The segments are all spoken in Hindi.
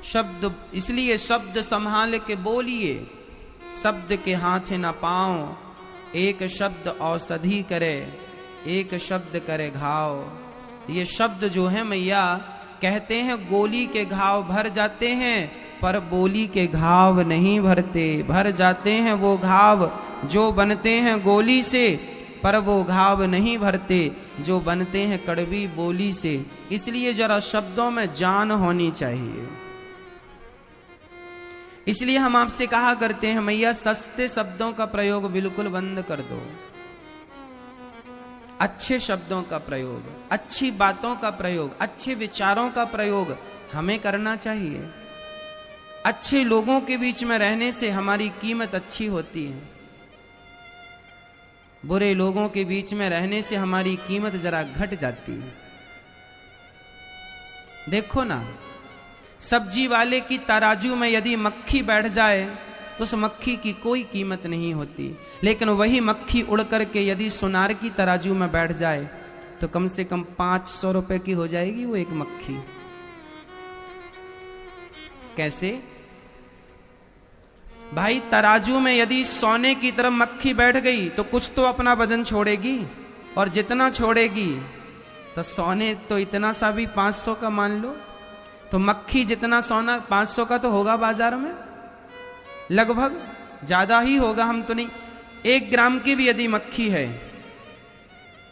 शब्द, इसलिए शब्द संभाल के बोलिए, शब्द के हाथ न पाओ, एक शब्द औषधि करे, एक शब्द करे घाव। ये शब्द जो है मैया कहते हैं गोली के घाव भर जाते हैं, पर बोली के घाव नहीं भरते। भर जाते हैं वो घाव जो बनते हैं गोली से, पर वो घाव नहीं भरते जो बनते हैं कड़वी बोली से। इसलिए जरा शब्दों में जान होनी चाहिए। इसलिए हम आपसे कहा करते हैं मैया सस्ते शब्दों का प्रयोग बिल्कुल बंद कर दो। अच्छे शब्दों का प्रयोग, अच्छी बातों का प्रयोग, अच्छे विचारों का प्रयोग हमें करना चाहिए। अच्छे लोगों के बीच में रहने से हमारी कीमत अच्छी होती है। बुरे लोगों के बीच में रहने से हमारी कीमत जरा घट जाती है। देखो ना, सब्जी वाले की तराजू में यदि मक्खी बैठ जाए तो उस मक्खी की कोई कीमत नहीं होती, लेकिन वही मक्खी उड़ करके यदि सुनार की तराजू में बैठ जाए तो कम से कम 500 रुपए की हो जाएगी वो एक मक्खी। कैसे भाई? तराजू में यदि सोने की तरफ मक्खी बैठ गई तो कुछ तो अपना वजन छोड़ेगी, और जितना छोड़ेगी तो सोने तो इतना सा भी 500 का मान लो, तो मक्खी जितना सोना 500 का तो होगा बाजार में, लगभग ज्यादा ही होगा, हम तो नहीं। 1 ग्राम की भी यदि मक्खी है,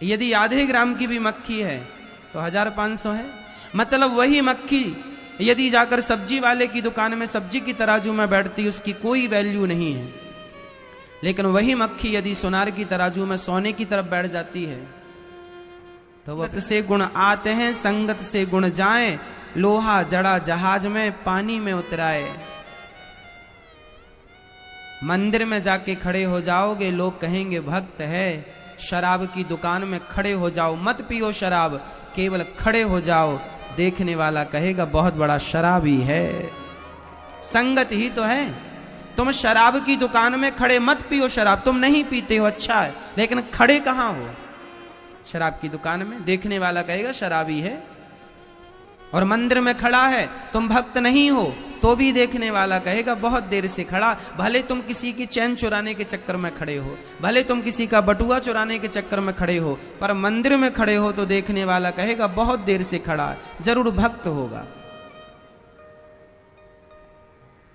यदि आधे ग्राम की भी मक्खी है तो 1500 है। मतलब वही मक्खी यदि जाकर सब्जी वाले की दुकान में सब्जी की तराजू में बैठती, उसकी कोई वैल्यू नहीं है। लेकिन वही मक्खी यदि सोनार की तराजू में सोने की तरफ बैठ जाती है तो वक्त से गुण आते हैं, संगत से गुण जाएं, लोहा जड़ा जहाज में पानी में उतराए। मंदिर में जाके खड़े हो जाओगे, लोग कहेंगे भक्त है। शराब की दुकान में खड़े हो जाओ, मत पियो शराब, केवल खड़े हो जाओ, देखने वाला कहेगा बहुत बड़ा शराबी है। संगत ही तो है। तुम शराब की दुकान में खड़े, मत पियो शराब, तुम नहीं पीते हो, अच्छा है, लेकिन खड़े कहां हो? शराब की दुकान में, देखने वाला कहेगा शराबी है। और मंदिर में खड़ा है, तुम भक्त नहीं हो, तो भी देखने वाला कहेगा बहुत देर से खड़ा। भले तुम किसी की चैन चुराने के चक्कर में खड़े हो, भले तुम किसी का बटुआ चुराने के चक्कर में खड़े हो, पर मंदिर में खड़े हो तो देखने वाला कहेगा बहुत देर से खड़ा, जरूर भक्त होगा।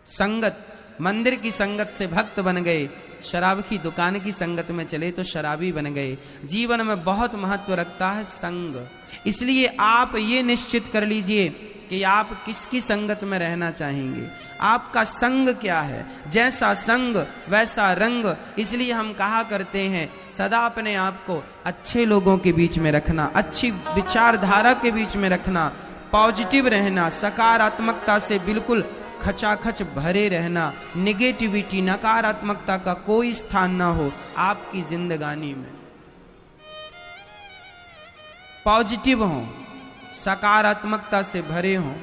संगत, मंदिर की संगत से भक्त बन गए, शराब की दुकान की संगत में चले तो शराबी बन गए। जीवन में बहुत महत्व रखता है संग। इसलिए आप ये निश्चित कर लीजिए कि आप किसकी संगत में रहना चाहेंगे, आपका संग क्या है। जैसा संग वैसा रंग। इसलिए हम कहा करते हैं सदा अपने आप को अच्छे लोगों के बीच में रखना, अच्छी विचारधारा के बीच में रखना, पॉजिटिव रहना, सकारात्मकता से बिल्कुल खचाखच भरे रहना। निगेटिविटी, नकारात्मकता का कोई स्थान ना हो आपकी जिंदगानी में। पॉजिटिव हो, सकारात्मकता से भरे हों।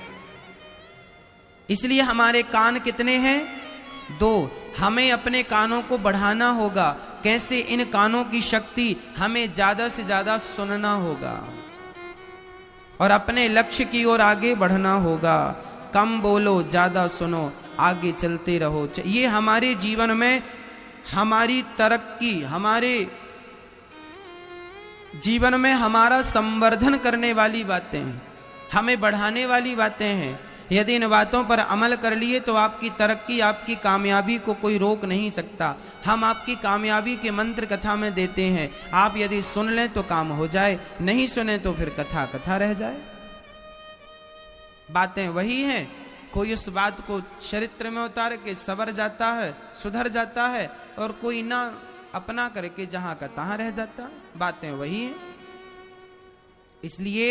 इसलिए हमारे कान कितने हैं? 2। हमें अपने कानों को बढ़ाना होगा। कैसे? इन कानों की शक्ति हमें ज्यादा से ज्यादा सुनना होगा और अपने लक्ष्य की ओर आगे बढ़ना होगा। कम बोलो, ज्यादा सुनो, आगे चलते रहो। ये हमारे जीवन में हमारी तरक्की, हमारे जीवन में हमारा संवर्धन करने वाली बातें हैं, हमें बढ़ाने वाली बातें हैं। यदि इन बातों पर अमल कर लिए तो आपकी तरक्की, आपकी कामयाबी को कोई रोक नहीं सकता। हम आपकी कामयाबी के मंत्र कथा में देते हैं। आप यदि सुन लें तो काम हो जाए, नहीं सुने तो फिर कथा कथा रह जाए। बातें वही हैं। कोई उस बात को चरित्र में उतार के सवर जाता है, सुधर जाता है, और कोई ना अपना करके जहां का तहां रह जाता। बातें वही हैं। इसलिए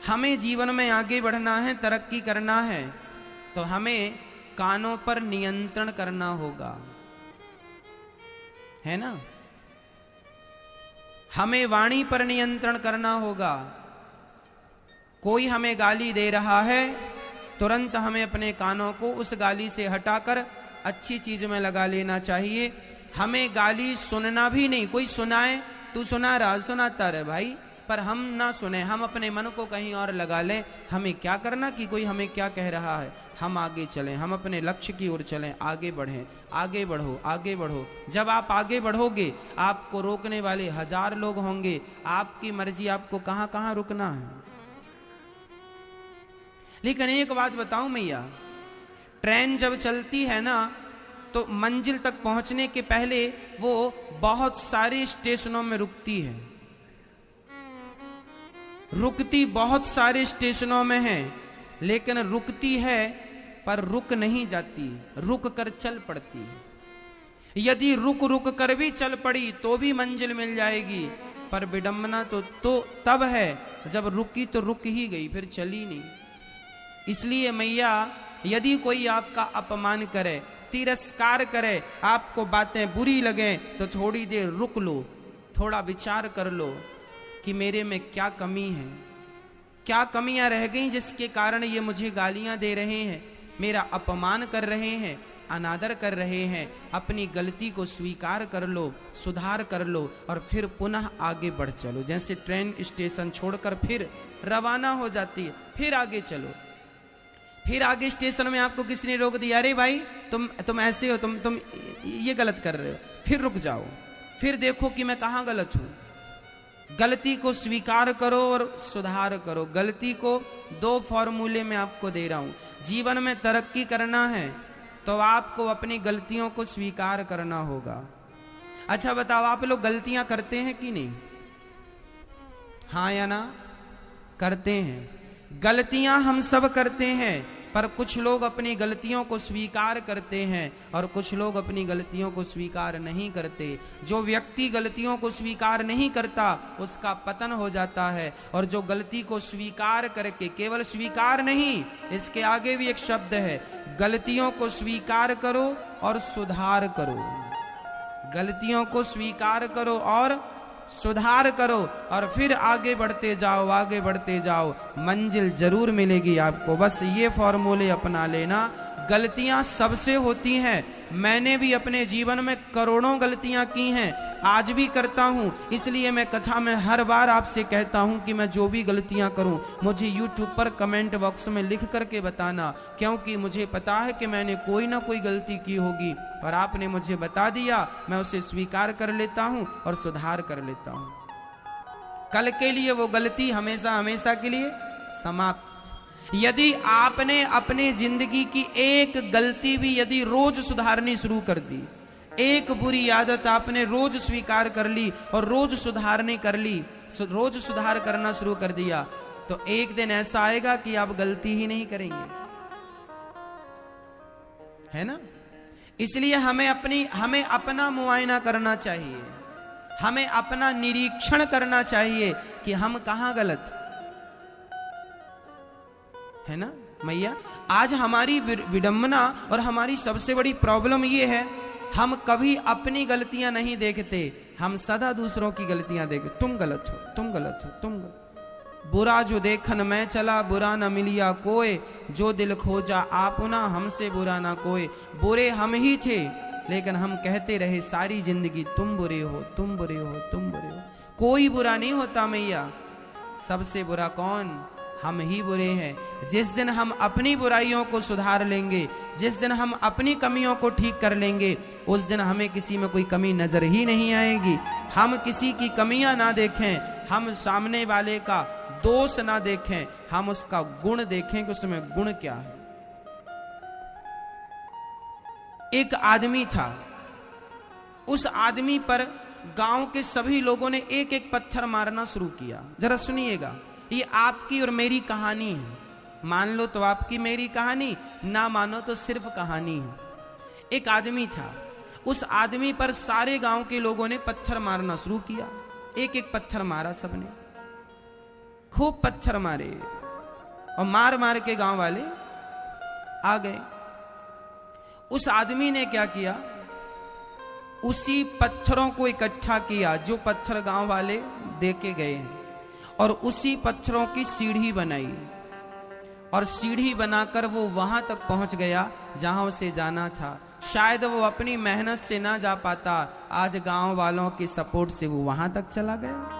हमें जीवन में आगे बढ़ना है, तरक्की करना है, तो हमें कानों पर नियंत्रण करना होगा, है ना? हमें वाणी पर नियंत्रण करना होगा। कोई हमें गाली दे रहा है, तुरंत हमें अपने कानों को उस गाली से हटाकर अच्छी चीज में लगा लेना चाहिए। हमें गाली सुनना भी नहीं। कोई सुनाए, तू सुना रहा, सुनाता रहे भाई, पर हम ना सुने, हम अपने मन को कहीं और लगा लें। हमें क्या करना कि कोई हमें क्या कह रहा है, हम आगे चलें, हम अपने लक्ष्य की ओर चलें, आगे बढ़ें। आगे बढ़ो, आगे बढ़ो। जब आप आगे बढ़ोगे, आपको रोकने वाले 1000 लोग होंगे। आपकी मर्जी, आपको कहां कहां रुकना है। लेकिन एक बात बताऊं मैया, ट्रेन जब चलती है ना, तो मंजिल तक पहुंचने के पहले वो बहुत सारे स्टेशनों में रुकती है। रुकती बहुत सारे स्टेशनों में है, लेकिन रुकती है पर रुक नहीं जाती, रुक कर चल पड़ती है। यदि रुक रुक कर भी चल पड़ी तो भी मंजिल मिल जाएगी, पर विडंबना तो तब है जब रुकी तो रुक ही गई, फिर चली नहीं। इसलिए मैया, यदि कोई आपका अपमान करे, तिरस्कार करे, आपको बातें बुरी लगे, तो थोड़ी देर रुक लो, थोड़ा विचार कर लो कि मेरे में क्या कमी है, क्या कमियां रह गई जिसके कारण ये मुझे गालियां दे रहे हैं, मेरा अपमान कर रहे हैं, अनादर कर रहे हैं। अपनी गलती को स्वीकार कर लो, सुधार कर लो और फिर पुनः आगे बढ़ चलो। जैसे ट्रेन स्टेशन छोड़कर फिर रवाना हो जाती है, फिर आगे चलो। फिर आगे स्टेशन में आपको किसी ने रोक दिया, अरे भाई तुम ऐसे हो, तुम ये गलत कर रहे हो, फिर रुक जाओ, फिर देखो कि मैं कहां गलत हूं। गलती को स्वीकार करो और सुधार करो। गलती को 2 फॉर्मूले में आपको दे रहा हूं। जीवन में तरक्की करना है तो आपको अपनी गलतियों को स्वीकार करना होगा। अच्छा बताओ, आप लोग गलतियां करते हैं कि नहीं? हाँ या ना? करते हैं। गलतियां हम सब करते हैं, पर कुछ लोग अपनी गलतियों को स्वीकार करते हैं और कुछ लोग अपनी गलतियों को स्वीकार नहीं करते। जो व्यक्ति गलतियों को स्वीकार नहीं करता, उसका पतन हो जाता है। और जो गलती को स्वीकार करके, केवल स्वीकार नहीं, इसके आगे भी एक शब्द है, गलतियों को स्वीकार करो और सुधार करो। गलतियों को स्वीकार करो और सुधार करो और फिर आगे बढ़ते जाओ, आगे बढ़ते जाओ, मंजिल जरूर मिलेगी आपको। बस ये फॉर्मूले अपना लेना। गलतियां सबसे होती हैं। मैंने भी अपने जीवन में करोड़ों गलतियां की हैं, आज भी करता हूं। इसलिए मैं कथा में हर बार आपसे कहता हूं कि मैं जो भी गलतियां करूं, मुझे YouTube पर कमेंट बॉक्स में लिख करके बताना, क्योंकि मुझे पता है कि मैंने कोई ना कोई गलती की होगी और आपने मुझे बता दिया, मैं उसे स्वीकार कर लेता हूं और सुधार कर लेता हूं। कल के लिए वो गलती हमेशा हमेशा के लिए समाप्त। यदि आपने अपने जिंदगी की एक गलती भी यदि रोज सुधारनी शुरू कर दी, एक बुरी आदत आपने रोज स्वीकार कर ली और रोज सुधारने कर ली, रोज सुधार करना शुरू कर दिया, तो एक दिन ऐसा आएगा कि आप गलती ही नहीं करेंगे, है ना? इसलिए हमें अपना मुआयना करना चाहिए, हमें अपना निरीक्षण करना चाहिए कि हम कहां गलत, है ना मैया? आज हमारी विडंबना और हमारी सबसे बड़ी प्रॉब्लम ये है, हम कभी अपनी गलतियां नहीं देखते, हम सदा दूसरों की गलतियां देखते। तुम गलत हो, तुम गलत हो, तुम गलत। बुरा जो देखन मैं चला, बुरा न मिलिया कोई, जो दिल खोजा आपुना, हमसे बुरा ना कोई। बुरे हम ही थे, लेकिन हम कहते रहे सारी जिंदगी तुम बुरे हो, तुम बुरे हो, तुम बुरे हो। कोई बुरा नहीं होता मैया, सबसे बुरा कौन? हम ही बुरे हैं। जिस दिन हम अपनी बुराइयों को सुधार लेंगे, जिस दिन हम अपनी कमियों को ठीक कर लेंगे, उस दिन हमें किसी में कोई कमी नजर ही नहीं आएगी। हम किसी की कमियां ना देखें, हम सामने वाले का दोष ना देखें, हम उसका गुण देखें कि उसमें गुण क्या है। एक आदमी था, उस आदमी पर गांव के सभी लोगों ने एक एक पत्थर मारना शुरू किया। जरा सुनिएगा, ये आपकी और मेरी कहानी है। मान लो तो आपकी मेरी कहानी, ना मानो तो सिर्फ कहानी है। एक आदमी था, उस आदमी पर सारे गांव के लोगों ने पत्थर मारना शुरू किया। एक एक पत्थर मारा सबने, खूब पत्थर मारे और मार मार के गांव वाले आ गए। उस आदमी ने क्या किया, उसी पत्थरों को इकट्ठा किया जो पत्थर गांव वाले दे के गए हैं, और उसी पत्थरों की सीढ़ी बनाई और सीढ़ी बनाकर वो वहां तक पहुंच गया जहां उसे जाना था। शायद वो अपनी मेहनत से ना जा पाता, आज गांव वालों के सपोर्ट से वो वहां तक चला गया।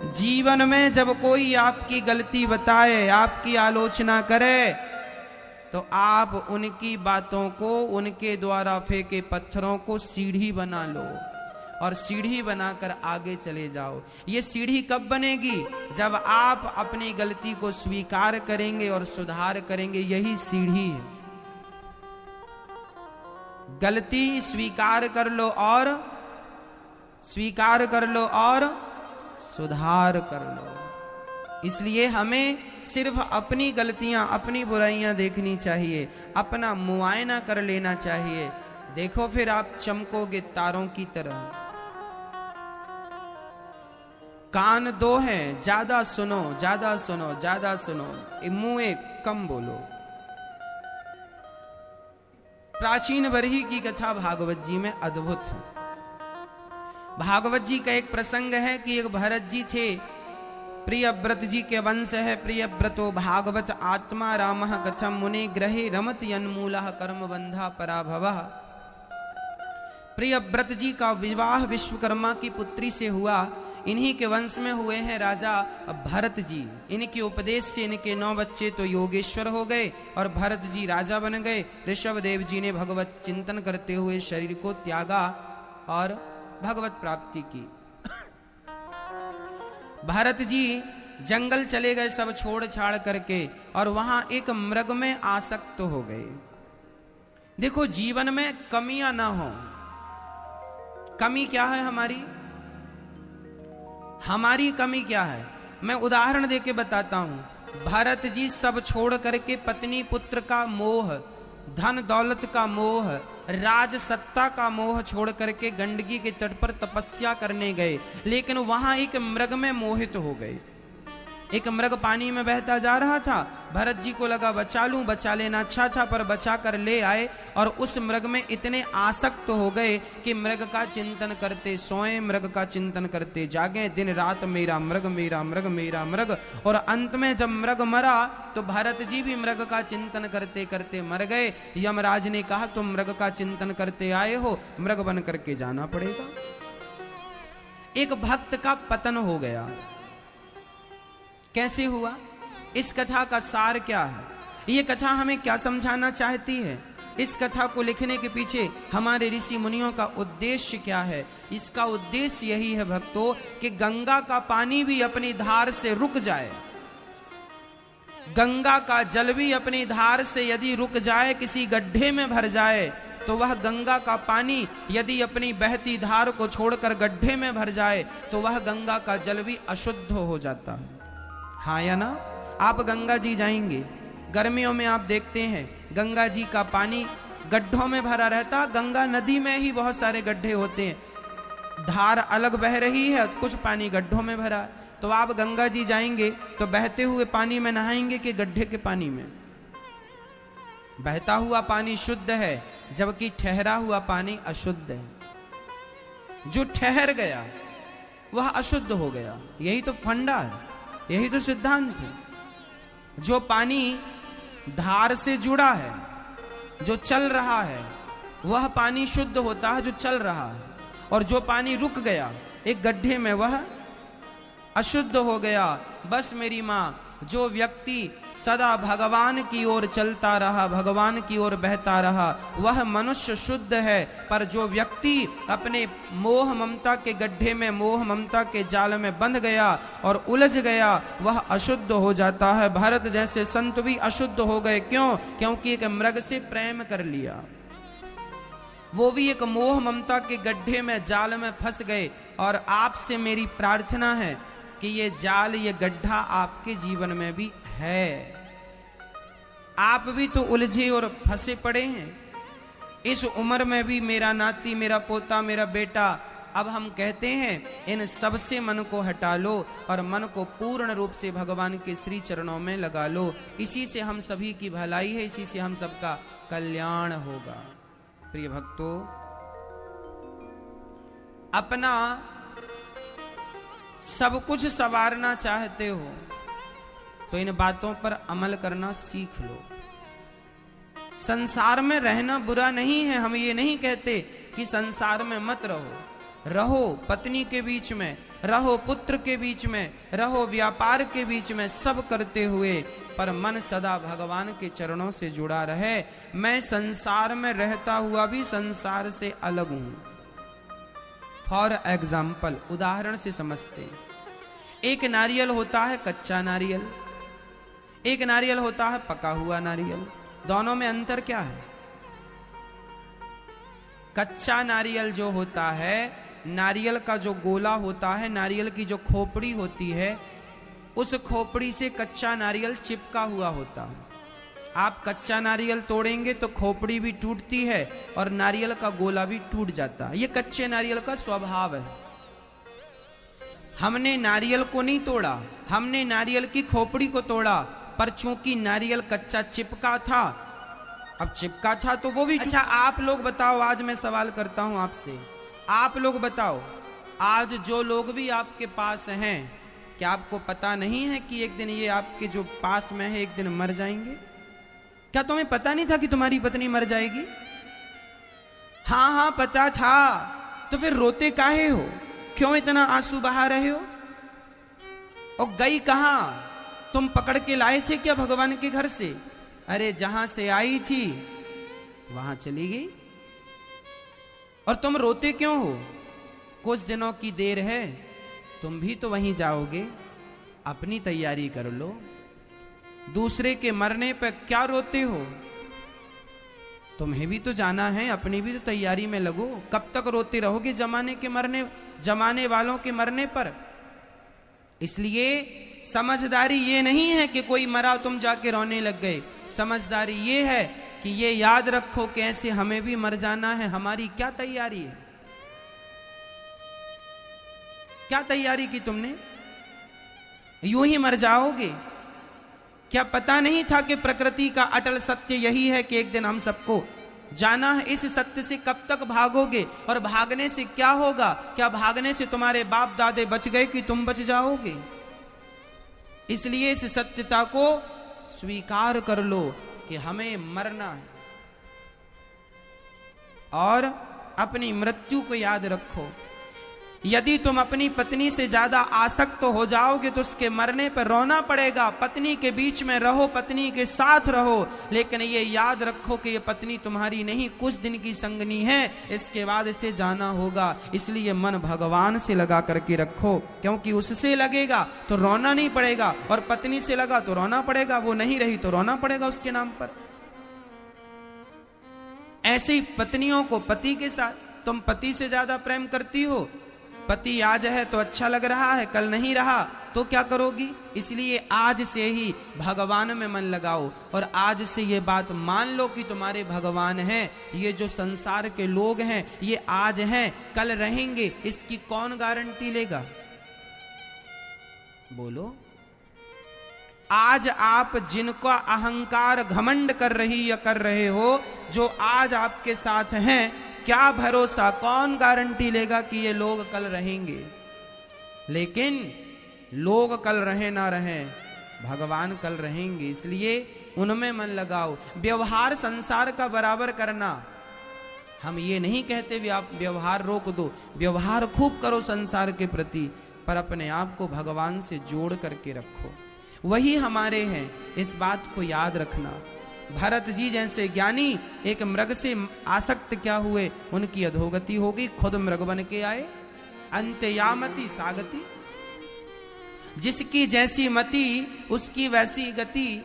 जीवन में जब कोई आपकी गलती बताए, आपकी आलोचना करे, तो आप उनकी बातों को, उनके द्वारा फेंके पत्थरों को सीढ़ी बना लो और सीढ़ी बनाकर आगे चले जाओ। ये सीढ़ी कब बनेगी? जब आप अपनी गलती को स्वीकार करेंगे और सुधार करेंगे। यही सीढ़ी है। गलती स्वीकार कर लो और सुधार कर लो। इसलिए हमें सिर्फ अपनी गलतियां, अपनी बुराइयां देखनी चाहिए, अपना मुआयना कर लेना चाहिए। देखो फिर आप चमकोगे तारों की तरह। कान दो हैं, ज्यादा सुनो, ज्यादा सुनो, ज्यादा सुनो, मुंह एक कम बोलो। प्राचीन बरही की कथा भागवत जी में अद्भुत है। भागवत जी का एक प्रसंग है कि एक भरत जी थे, प्रियव्रत जी के वंश है। प्रियव्रतो भागवत आत्मा रामः कथम मुने ग्रहे रमत यन्मूलः कर्म बंधा पराभवः। प्रियव्रत जी का विवाह विश्वकर्मा की पुत्री से हुआ। इन्हीं के वंश में हुए हैं राजा भरत जी। इनके उपदेश से इनके 9 बच्चे तो योगेश्वर हो गए और भरत जी राजा बन गए। ऋषभ देव जी ने भगवत चिंतन करते हुए शरीर को त्यागा और भगवत प्राप्ति की। भरत जी जंगल चले गए सब छोड़ छाड़ करके, और वहां एक मृग में आसक्त हो गए। देखो, जीवन में कमियां ना हो। कमी क्या है हमारी कमी क्या है? मैं उदाहरण देके बताता हूं। भरत जी सब छोड़ करके पत्नी पुत्र का मोह, धन दौलत का मोह, राज सत्ता का मोह छोड़ करके गंडकी के तट पर तपस्या करने गए। लेकिन वहां एक मृग में मोहित हो गए। एक मृग पानी में बहता जा रहा था। भरत जी को लगा बचा लूं, बचा लेना अच्छा था, पर बचा कर ले आए और उस मृग में इतने आसक्त हो गए कि मृग का चिंतन करते सोए, मृग का चिंतन करते जागे, दिन रात मेरा मृग, मेरा मृग, मेरा मृग। और अंत में जब मृग मरा तो भरत जी भी मृग का चिंतन करते करते मर गए। यमराज ने कहा तुम मृग का चिंतन करते आए हो, मृग बन करके जाना पड़ेगा। एक भक्त का पतन हो गया। कैसे हुआ? इस कथा का सार क्या है? ये कथा हमें क्या समझाना चाहती है? इस कथा को लिखने के पीछे हमारे ऋषि मुनियों का उद्देश्य क्या है? इसका उद्देश्य यही है भक्तों कि गंगा का पानी भी अपनी धार से रुक जाए। गंगा का जल भी अपनी धार से यदि रुक जाए, किसी गड्ढे में भर जाए, तो वह गंगा का पानी यदि अपनी बहती धार को छोड़कर गड्ढे में भर जाए तो वह गंगा का जल भी अशुद्ध हो जाता है। हाँ या ना? आप गंगा जी जाएंगे, गर्मियों में आप देखते हैं गंगा जी का पानी गड्ढों में भरा रहता। गंगा नदी में ही बहुत सारे गड्ढे होते हैं, धार अलग बह रही है, कुछ पानी गड्ढों में भरा। तो आप गंगा जी जाएंगे तो बहते हुए पानी में नहाएंगे कि गड्ढे के पानी में? बहता हुआ पानी शुद्ध है, जबकि ठहरा हुआ पानी अशुद्ध है। जो ठहर गया वह अशुद्ध हो गया। यही तो फंडा है, यही तो सिद्धांत है। जो पानी धार से जुड़ा है, जो चल रहा है, वह पानी शुद्ध होता है जो चल रहा है। और जो पानी रुक गया एक गड्ढे में, वह अशुद्ध हो गया। बस मेरी माँ, जो व्यक्ति सदा भगवान की ओर चलता रहा, भगवान की ओर बहता रहा, वह मनुष्य शुद्ध है। पर जो व्यक्ति अपने मोह ममता के गड्ढे में, मोह ममता के जाल में बंध गया और उलझ गया, वह अशुद्ध हो जाता है। भरत जैसे संत भी अशुद्ध हो गए। क्यों? क्योंकि एक मृग से प्रेम कर लिया, वो भी एक मोह ममता के गड्ढे में, जाल में फंस गए। और आपसे मेरी प्रार्थना है कि ये जाल, ये गड्ढा आपके जीवन में भी है। आप भी तो उलझे और फंसे पड़े हैं। इस उम्र में भी मेरा नाती, मेरा पोता, मेरा बेटा। अब हम कहते हैं इन सब से मन को हटा लो और मन को पूर्ण रूप से भगवान के श्री चरणों में लगा लो। इसी से हम सभी की भलाई है, इसी से हम सबका कल्याण होगा। प्रिय भक्तों, अपना सब कुछ संवारना चाहते हो तो इन बातों पर अमल करना सीख लो। संसार में रहना बुरा नहीं है। हम ये नहीं कहते कि संसार में मत रहो, रहो पत्नी के बीच में, रहो पुत्र के बीच में, रहो व्यापार के बीच में, सब करते हुए पर मन सदा भगवान के चरणों से जुड़ा रहे। मैं संसार में रहता हुआ भी संसार से अलग हूं। फॉर एग्जाम्पल, उदाहरण से समझते हैं। एक नारियल होता है कच्चा नारियल, एक नारियल होता है पका हुआ नारियल। दोनों में अंतर क्या है? कच्चा नारियल जो होता है, नारियल का जो गोला होता है, नारियल की जो खोपड़ी होती है, उस खोपड़ी से कच्चा नारियल चिपका हुआ होता है। आप कच्चा नारियल तोड़ेंगे तो खोपड़ी भी टूटती है और नारियल का गोला भी टूट जाता है। ये कच्चे नारियल का स्वभाव है। हमने नारियल को नहीं तोड़ा, हमने नारियल की खोपड़ी को तोड़ा, पर चूंकि नारियल कच्चा चिपका था, अब चिपका था तो वो भी। अच्छा आप लोग बताओ, आज मैं सवाल करता हूं आपसे, आप लोग बताओ, आज जो लोग भी आपके पास हैं, क्या आपको पता नहीं है कि एक दिन ये आपके जो पास में है एक दिन मर जाएंगे? क्या तुम्हें पता नहीं था कि तुम्हारी पत्नी मर जाएगी? हाँ हाँ पता था, तो फिर रोते काहे हो? क्यों इतना आंसू बहा रहे हो? और गई कहां? तुम पकड़ के लाए थे क्या भगवान के घर से? अरे जहां से आई थी वहां चली गई। और तुम रोते क्यों हो? कुछ दिनों की देर है, तुम भी तो वहीं जाओगे, अपनी तैयारी कर लो। दूसरे के मरने पर क्या रोते हो? तुम्हें भी तो जाना है, अपनी भी तो तैयारी में लगो। कब तक रोते रहोगे जमाने वालों के मरने पर? इसलिए समझदारी ये नहीं है कि कोई मरा तुम जाके रोने लग गए। समझदारी ये है कि ये याद रखो कि ऐसे हमें भी मर जाना है। हमारी क्या तैयारी है? क्या तैयारी की तुमने? यूं ही मर जाओगे? क्या पता नहीं था कि प्रकृति का अटल सत्य यही है कि एक दिन हम सबको जाना है? इस सत्य से कब तक भागोगे? और भागने से क्या होगा? क्या भागने से तुम्हारे बाप दादे बच गए कि तुम बच जाओगे? इसलिए इस सत्यता को स्वीकार कर लो कि हमें मरना है, और अपनी मृत्यु को याद रखो। यदि तुम अपनी पत्नी से ज्यादा आसक्त हो जाओगे तो उसके मरने पर रोना पड़ेगा। पत्नी के बीच में रहो, पत्नी के साथ रहो, लेकिन ये याद रखो कि ये पत्नी तुम्हारी नहीं, कुछ दिन की संगनी है, इसके बाद इसे जाना होगा। इसलिए मन भगवान से लगा करके रखो, क्योंकि उससे लगेगा तो रोना नहीं पड़ेगा, और पत्नी से लगा तो रोना पड़ेगा। वो नहीं रही तो रोना पड़ेगा उसके नाम पर। ऐसे ही पत्नियों को पति के साथ, तुम पति से ज्यादा प्रेम करती हो, पति आज है तो अच्छा लग रहा है, कल नहीं रहा तो क्या करोगी? इसलिए आज से ही भगवान में मन लगाओ, और आज से ये बात मान लो कि तुम्हारे भगवान हैं। ये जो संसार के लोग हैं ये आज हैं, कल रहेंगे, इसकी कौन गारंटी लेगा? बोलो। आज आप जिनका अहंकार घमंड कर रही या कर रहे हो, जो आज आपके साथ हैं, क्या भरोसा, कौन गारंटी लेगा कि ये लोग कल रहेंगे? लेकिन लोग कल रहे ना रहे, भगवान कल रहेंगे। इसलिए उनमें मन लगाओ। व्यवहार संसार का बराबर करना, हम ये नहीं कहते भी आप व्यवहार रोक दो, व्यवहार खूब करो संसार के प्रति, पर अपने आप को भगवान से जोड़ करके रखो। वही हमारे हैं, इस बात को याद रखना। भरत जी जैसे ज्ञानी एक मृग से आसक्त क्या हुए, उनकी अधोगति हो गई, खुद मृग बन के आए। अंत्ययामति सागति, जिसकी जैसी मति उसकी वैसी गति।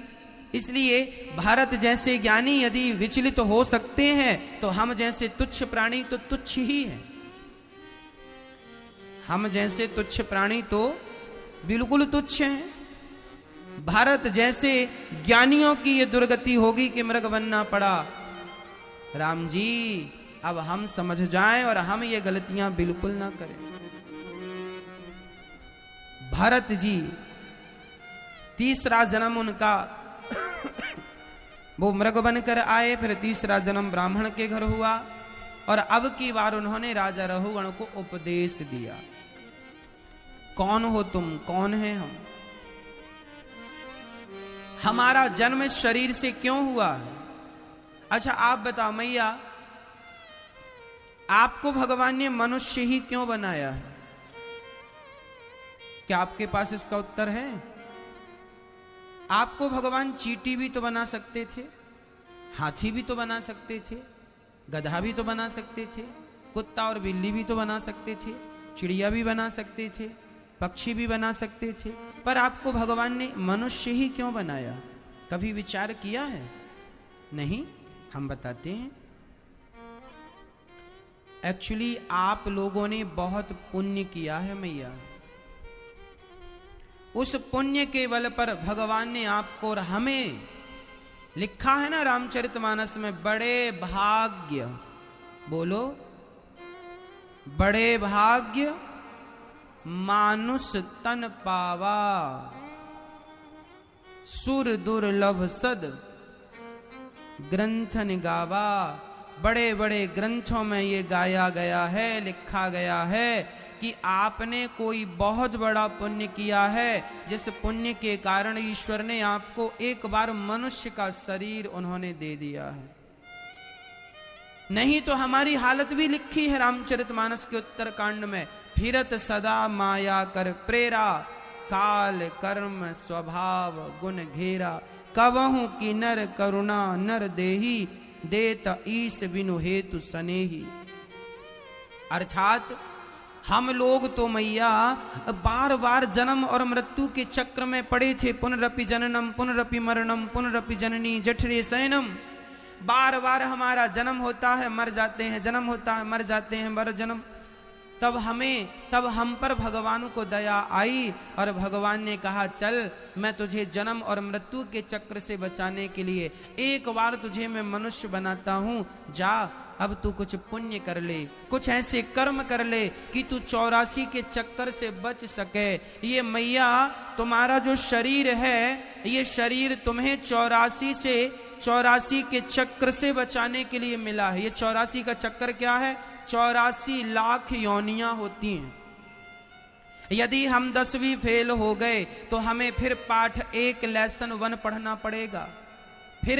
इसलिए भारत जैसे ज्ञानी यदि विचलित हो सकते हैं, तो हम जैसे तुच्छ प्राणी तो तुच्छ ही हैं। हम जैसे तुच्छ प्राणी तो बिल्कुल तुच्छ हैं। भारत जैसे ज्ञानियों की ये दुर्गति होगी कि मृग बनना पड़ा। राम जी अब हम समझ जाएं और हम ये गलतियां बिल्कुल ना करें। भरत जी तीसरा जन्म उनका वो मृग बनकर आए, फिर तीसरा जन्म ब्राह्मण के घर हुआ, और अब की बार उन्होंने राजा रघुगण को उपदेश दिया। कौन हो तुम, कौन है हम? हमारा जन्म इस शरीर से क्यों हुआ है? अच्छा आप बताओ मैया, आपको भगवान ने मनुष्य ही क्यों बनाया है? क्या आपके पास इसका उत्तर है? आपको भगवान चींटी भी तो बना सकते थे, हाथी भी तो बना सकते थे, गधा भी तो बना सकते थे, कुत्ता और बिल्ली भी तो बना सकते थे, चिड़िया भी बना सकते थे, पक्षी भी बना सकते थे, पर आपको भगवान ने मनुष्य ही क्यों बनाया? कभी विचार किया है? नहीं। हम बताते हैं। एक्चुअली आप लोगों ने बहुत पुण्य किया है मैया। उस पुण्य के बल पर भगवान ने आपको और हमें, लिखा है ना रामचरितमानस में, बड़े भाग्य, बोलो, बड़े भाग्य मानुष तन पावा, सुर दुर्लभ सद ग्रंथन गावा। बड़े बड़े ग्रंथों में ये गाया गया है, लिखा गया है कि आपने कोई बहुत बड़ा पुण्य किया है, जिस पुण्य के कारण ईश्वर ने आपको एक बार मनुष्य का शरीर उन्होंने दे दिया है। नहीं तो हमारी हालत भी लिखी है रामचरितमानस के उत्तरकांड में, फिरत सदा माया कर प्रेरा, काल कर्म स्वभाव गुण घेरा, कवहु की नर करुणा नर देही, देत ईस बिनु हेतु सनेही। अर्थात हम लोग तो मैया बार बार जन्म और मृत्यु के चक्र में पड़े थे। पुनरपि जननम पुनरपि मरणम पुनरपि जननी जठरे शयनम। बार बार हमारा जन्म होता है, मर जाते हैं, जन्म होता है, मर जाते हैं, मर जन्म। तब हम पर भगवान को दया आई और भगवान ने कहा, चल मैं तुझे जन्म और मृत्यु के चक्र से बचाने के लिए एक बार तुझे मैं मनुष्य बनाता हूं, जा अब तू कुछ पुण्य कर ले, कुछ ऐसे कर्म कर ले कि तू 84 के चक्कर से बच सके। ये मैया तुम्हारा जो शरीर है, ये शरीर तुम्हें 84 के चक्र से बचाने के लिए मिला है। ये 84 का चक्कर क्या है? 84 लाख योनियां होती हैं। यदि हम 10वीं फेल हो गए तो हमें फिर पाठ 1 लेसन 1 पढ़ना पड़ेगा, फिर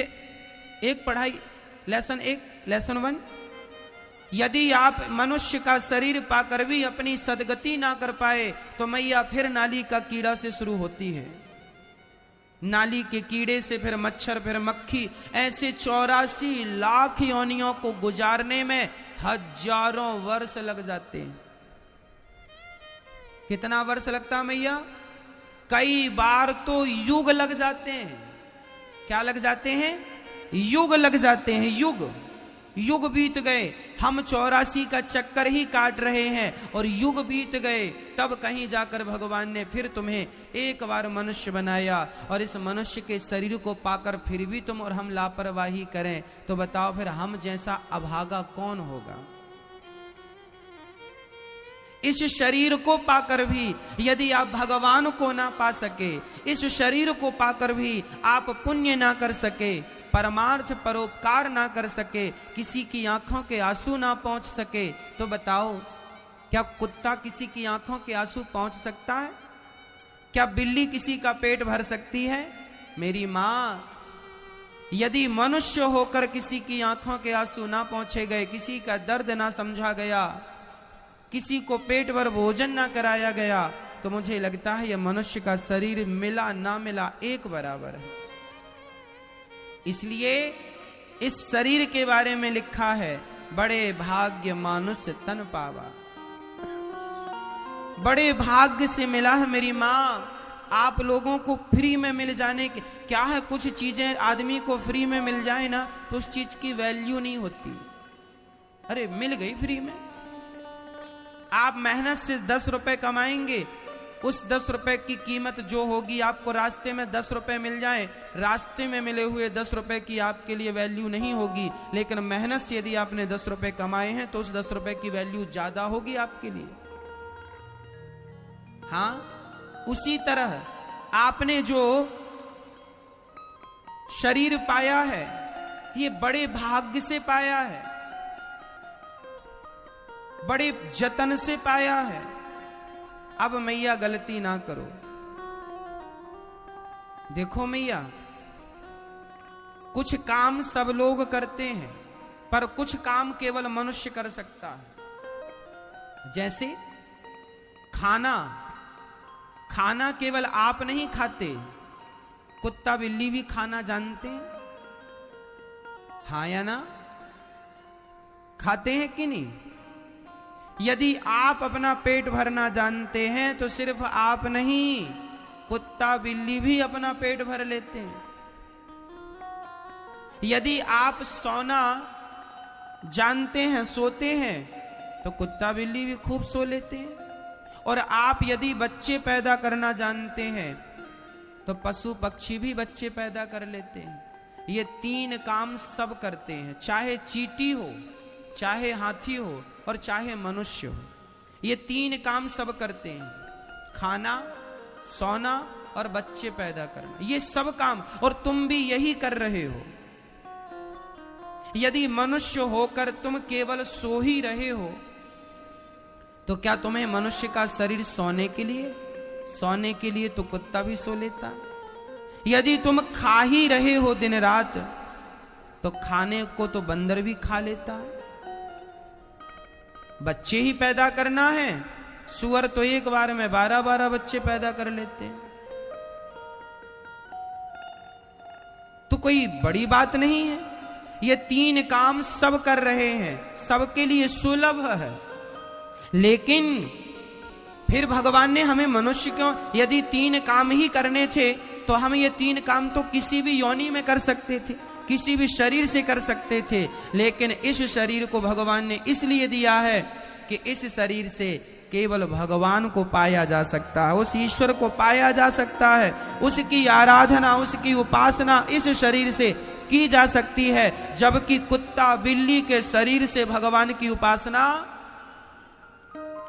एक पढ़ाई लेसन 1 लेसन 1। यदि आप मनुष्य का शरीर पाकर भी अपनी सदगति ना कर पाए तो मैया फिर नाली का कीड़ा से शुरू होती है। नाली के कीड़े से फिर मच्छर, फिर मक्खी, ऐसे 84 लाख योनियों को गुजारने में हजारों वर्ष लग जाते हैं। कितना वर्ष लगता है मैया? कई बार तो युग लग जाते हैं। क्या लग जाते हैं? युग लग जाते हैं। युग बीत गए, हम 84 का चक्कर ही काट रहे हैं और युग बीत गए, तब कहीं जाकर भगवान ने फिर तुम्हें एक बार मनुष्य बनाया। और इस मनुष्य के शरीर को पाकर फिर भी तुम और हम लापरवाही करें तो बताओ फिर हम जैसा अभागा कौन होगा? इस शरीर को पाकर भी यदि आप भगवान को ना पा सके, इस शरीर को पाकर भी आप पुण्य ना कर सके, परमार्थ परोपकार ना कर सके, किसी की आंखों के आंसू ना पहुंच सके, तो बताओ क्या कुत्ता किसी की आंखों के आंसू पहुंच सकता है? क्या बिल्ली किसी का पेट भर सकती है? मेरी मां, यदि मनुष्य होकर किसी की आंखों के आंसू ना पहुंचे गए, किसी का दर्द ना समझा गया, किसी को पेट भर भोजन ना कराया गया, तो मुझे लगता है यह मनुष्य का शरीर मिला ना मिला एक बराबर है। इसलिए इस शरीर के बारे में लिखा है, बड़े भाग्य मानुष तन पावा। बड़े भाग्य से मिला है मेरी मां। आप लोगों को फ्री में मिल जाने के क्या है, कुछ चीजें आदमी को फ्री में मिल जाए ना तो उस चीज की वैल्यू नहीं होती। अरे मिल गई फ्री में, आप मेहनत से 10 रुपए कमाएंगे, उस 10 रुपए की कीमत जो होगी, आपको रास्ते में 10 रुपए मिल जाए, रास्ते में मिले हुए 10 रुपए की आपके लिए वैल्यू नहीं होगी, लेकिन मेहनत से यदि आपने 10 रुपए कमाए हैं तो उस 10 रुपए की वैल्यू ज्यादा होगी आपके लिए। हाँ, उसी तरह आपने जो शरीर पाया है ये बड़े भाग्य से पाया है, बड़े जतन से पाया है। अब मैया गलती ना करो। देखो मैया, कुछ काम सब लोग करते हैं पर कुछ काम केवल मनुष्य कर सकता है। जैसे खाना, खाना केवल आप नहीं खाते, कुत्ता बिल्ली भी खाना जानते हैं, हाँ या ना? खाते हैं कि नहीं? यदि आप अपना पेट भरना जानते हैं तो सिर्फ आप नहीं, कुत्ता बिल्ली भी अपना पेट भर लेते हैं। यदि आप सोना जानते हैं, सोते हैं, तो कुत्ता बिल्ली भी खूब सो लेते हैं। और आप यदि बच्चे पैदा करना जानते हैं तो पशु पक्षी भी बच्चे पैदा कर लेते हैं। ये 3 काम सब करते हैं, चाहे चींटी हो, चाहे हाथी हो और चाहे मनुष्य हो। ये 3 काम सब करते हैं, खाना, सोना और बच्चे पैदा करना, ये सब काम। और तुम भी यही कर रहे हो। यदि मनुष्य होकर तुम केवल सो ही रहे हो तो क्या तुम्हें मनुष्य का शरीर सोने के लिए? सोने के लिए तो कुत्ता भी सो लेता। यदि तुम खा ही रहे हो दिन रात तो खाने को तो बंदर भी खा लेता है। बच्चे ही पैदा करना है, सुअर तो एक बार में 12-12 बच्चे पैदा कर लेते हैं। तो कोई बड़ी बात नहीं है। ये 3 काम सब कर रहे हैं, सबके लिए सुलभ है। लेकिन फिर भगवान ने हमें मनुष्य क्यों, यदि 3 काम ही करने थे तो हम ये 3 काम तो किसी भी योनि में कर सकते थे, किसी भी शरीर से कर सकते थे। लेकिन इस शरीर को भगवान ने इसलिए दिया है कि इस शरीर से केवल भगवान को पाया जा सकता है, उस ईश्वर को पाया जा सकता है, उसकी आराधना, उसकी उपासना इस शरीर से की जा सकती है। जबकि कुत्ता बिल्ली के शरीर से भगवान की उपासना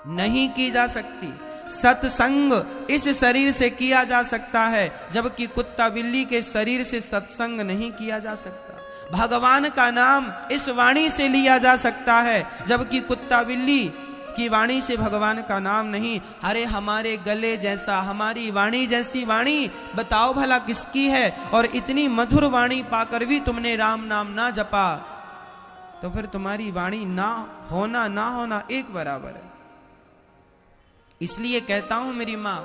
नहीं की जा सकती। सत्संग इस शरीर से किया जा सकता है, जबकि कुत्ता बिल्ली के शरीर से सत्संग नहीं किया जा सकता। भगवान का नाम इस वाणी से लिया जा सकता है, जबकि कुत्ता बिल्ली की वाणी से भगवान का नाम नहीं। अरे हमारे गले जैसा, हमारी वाणी जैसी वाणी बताओ भला किसकी है? और इतनी मधुर वाणी पाकर भी तुमने राम नाम ना जपा, तो फिर तुम्हारी वाणी ना होना एक बराबर है। इसलिए कहता हूं मेरी मां,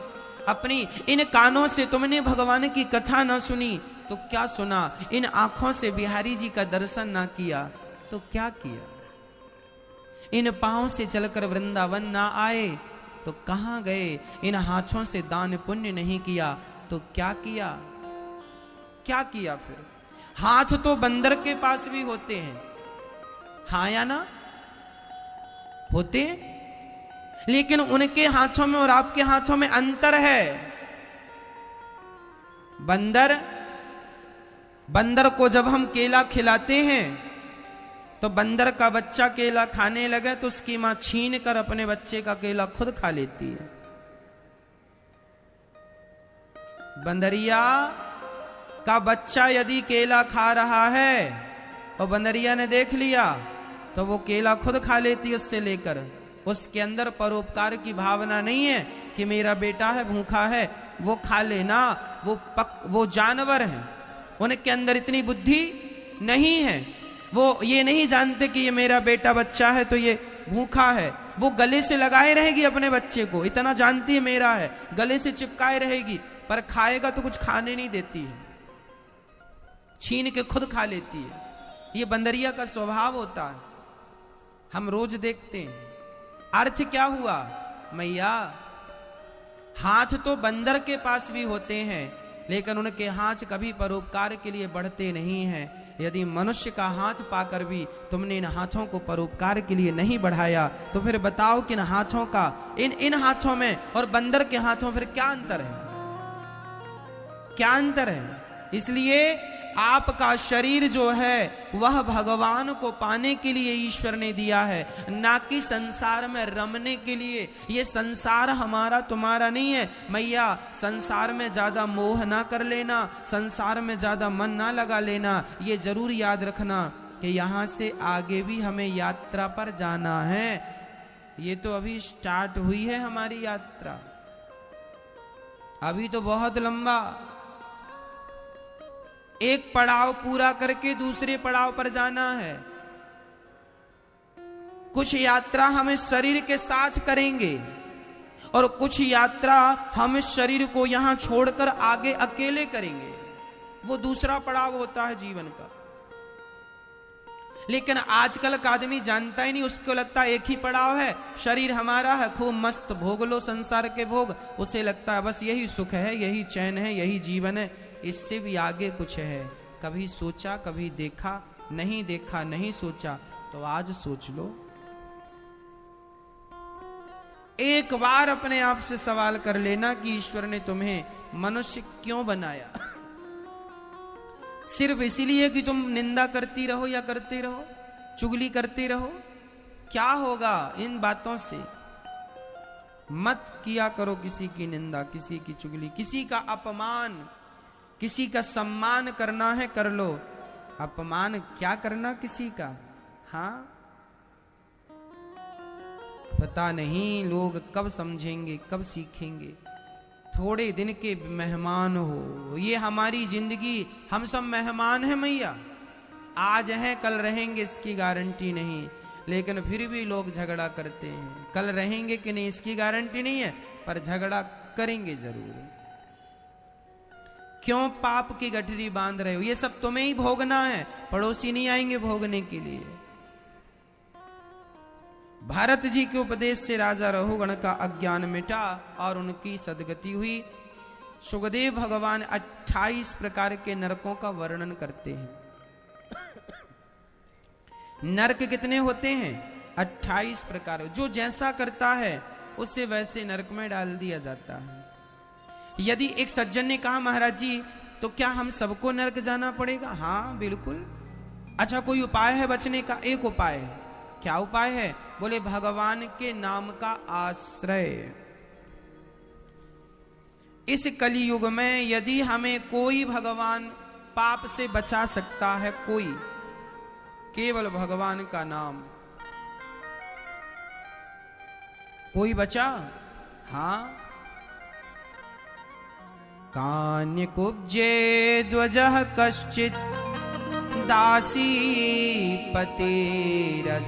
अपनी इन कानों से तुमने भगवान की कथा ना सुनी तो क्या सुना? इन आंखों से बिहारी जी का दर्शन ना किया तो क्या किया? इन पांवों से चलकर वृंदावन ना आए तो कहां गए? इन हाथों से दान पुण्य नहीं किया तो क्या किया? क्या किया? फिर हाथ तो बंदर के पास भी होते हैं, हाँ या ना? होते, लेकिन उनके हाथों में और आपके हाथों में अंतर है। बंदर को जब हम केला खिलाते हैं तो बंदर का बच्चा केला खाने लगे तो उसकी मां छीन कर अपने बच्चे का केला खुद खा लेती है। बंदरिया का बच्चा यदि केला खा रहा है और बंदरिया ने देख लिया तो वो केला खुद खा लेती है उससे लेकर। उसके अंदर परोपकार की भावना नहीं है कि मेरा बेटा है भूखा है वो खा लेना। वो जानवर हैं, उनके अंदर इतनी बुद्धि नहीं है। वो ये नहीं जानते कि ये मेरा बेटा बच्चा है तो ये भूखा है। वो गले से लगाए रहेगी अपने बच्चे को, इतना जानती है मेरा है, गले से चिपकाए रहेगी, पर खाएगा तो कुछ खाने नहीं देती है, छीन के खुद खा लेती है। ये बंदरिया का स्वभाव होता है, हम रोज देखते हैं। अर्थ क्या हुआ मैया? हाथ तो बंदर के पास भी होते हैं, लेकिन उनके हाथ कभी परोपकार के लिए बढ़ते नहीं हैं। यदि मनुष्य का हाथ पाकर भी तुमने इन हाथों को परोपकार के लिए नहीं बढ़ाया तो फिर बताओ कि इन हाथों का, इन हाथों में और बंदर के हाथों फिर क्या अंतर है? क्या अंतर है? इसलिए आपका शरीर जो है वह भगवान को पाने के लिए ईश्वर ने दिया है, ना कि संसार में रमने के लिए। ये संसार हमारा तुम्हारा नहीं है मैया। संसार में ज्यादा मोह ना कर लेना, संसार में ज्यादा मन ना लगा लेना। ये जरूर याद रखना कि यहां से आगे भी हमें यात्रा पर जाना है। ये तो अभी स्टार्ट हुई है हमारी यात्रा, अभी तो बहुत लंबा। एक पड़ाव पूरा करके दूसरे पड़ाव पर जाना है। कुछ यात्रा हम इस शरीर के साथ करेंगे और कुछ यात्रा हम इस शरीर को यहां छोड़कर आगे अकेले करेंगे। वो दूसरा पड़ाव होता है जीवन का। लेकिन आजकल का आदमी जानता ही नहीं, उसको लगता है एक ही पड़ाव है, शरीर हमारा है, खूब मस्त भोग लो संसार के भोग। उसे लगता है बस यही सुख है, यही चैन है, यही जीवन है, इससे भी आगे कुछ है। कभी सोचा, कभी देखा, नहीं देखा, नहीं सोचा, तो आज सोच लो। एक बार अपने आप से सवाल कर लेना कि ईश्वर ने तुम्हें मनुष्य क्यों बनाया? सिर्फ इसीलिए कि तुम निंदा करती रहो या करते रहो, चुगली करते रहो? क्या होगा इन बातों से? मत किया करो किसी की निंदा, किसी की चुगली, किसी का अपमान। किसी का सम्मान करना है कर लो, अपमान क्या करना किसी का? हाँ, पता नहीं लोग कब समझेंगे, कब सीखेंगे। थोड़े दिन के मेहमान हो, ये हमारी जिंदगी, हम सब मेहमान हैं मैया। आज हैं कल रहेंगे इसकी गारंटी नहीं, लेकिन फिर भी लोग झगड़ा करते हैं। कल रहेंगे कि नहीं इसकी गारंटी नहीं है, पर झगड़ा करेंगे जरूर। क्यों पाप की गठरी बांध रहे हो? ये सब तुम्हें ही भोगना है, पड़ोसी नहीं आएंगे भोगने के लिए। भारत जी के उपदेश से राजा रघुगण का अज्ञान मिटा और उनकी सदगति हुई। सुखदेव भगवान 28 प्रकार के नरकों का वर्णन करते हैं। नरक कितने होते हैं? 28 प्रकार। जो जैसा करता है उसे वैसे नरक में डाल दिया जाता है। यदि एक सज्जन ने कहा महाराज जी तो क्या हम सबको नरक जाना पड़ेगा? हाँ बिल्कुल। अच्छा कोई उपाय है बचने का? एक उपाय है। क्या उपाय है? बोले भगवान के नाम का आश्रय। इस कलियुग में यदि हमें कोई भगवान पाप से बचा सकता है, कोई, केवल भगवान का नाम। कोई बचा? हाँ। कान्य कुब्जे ध्वजः कश्चित् दासी पतिरजामिलः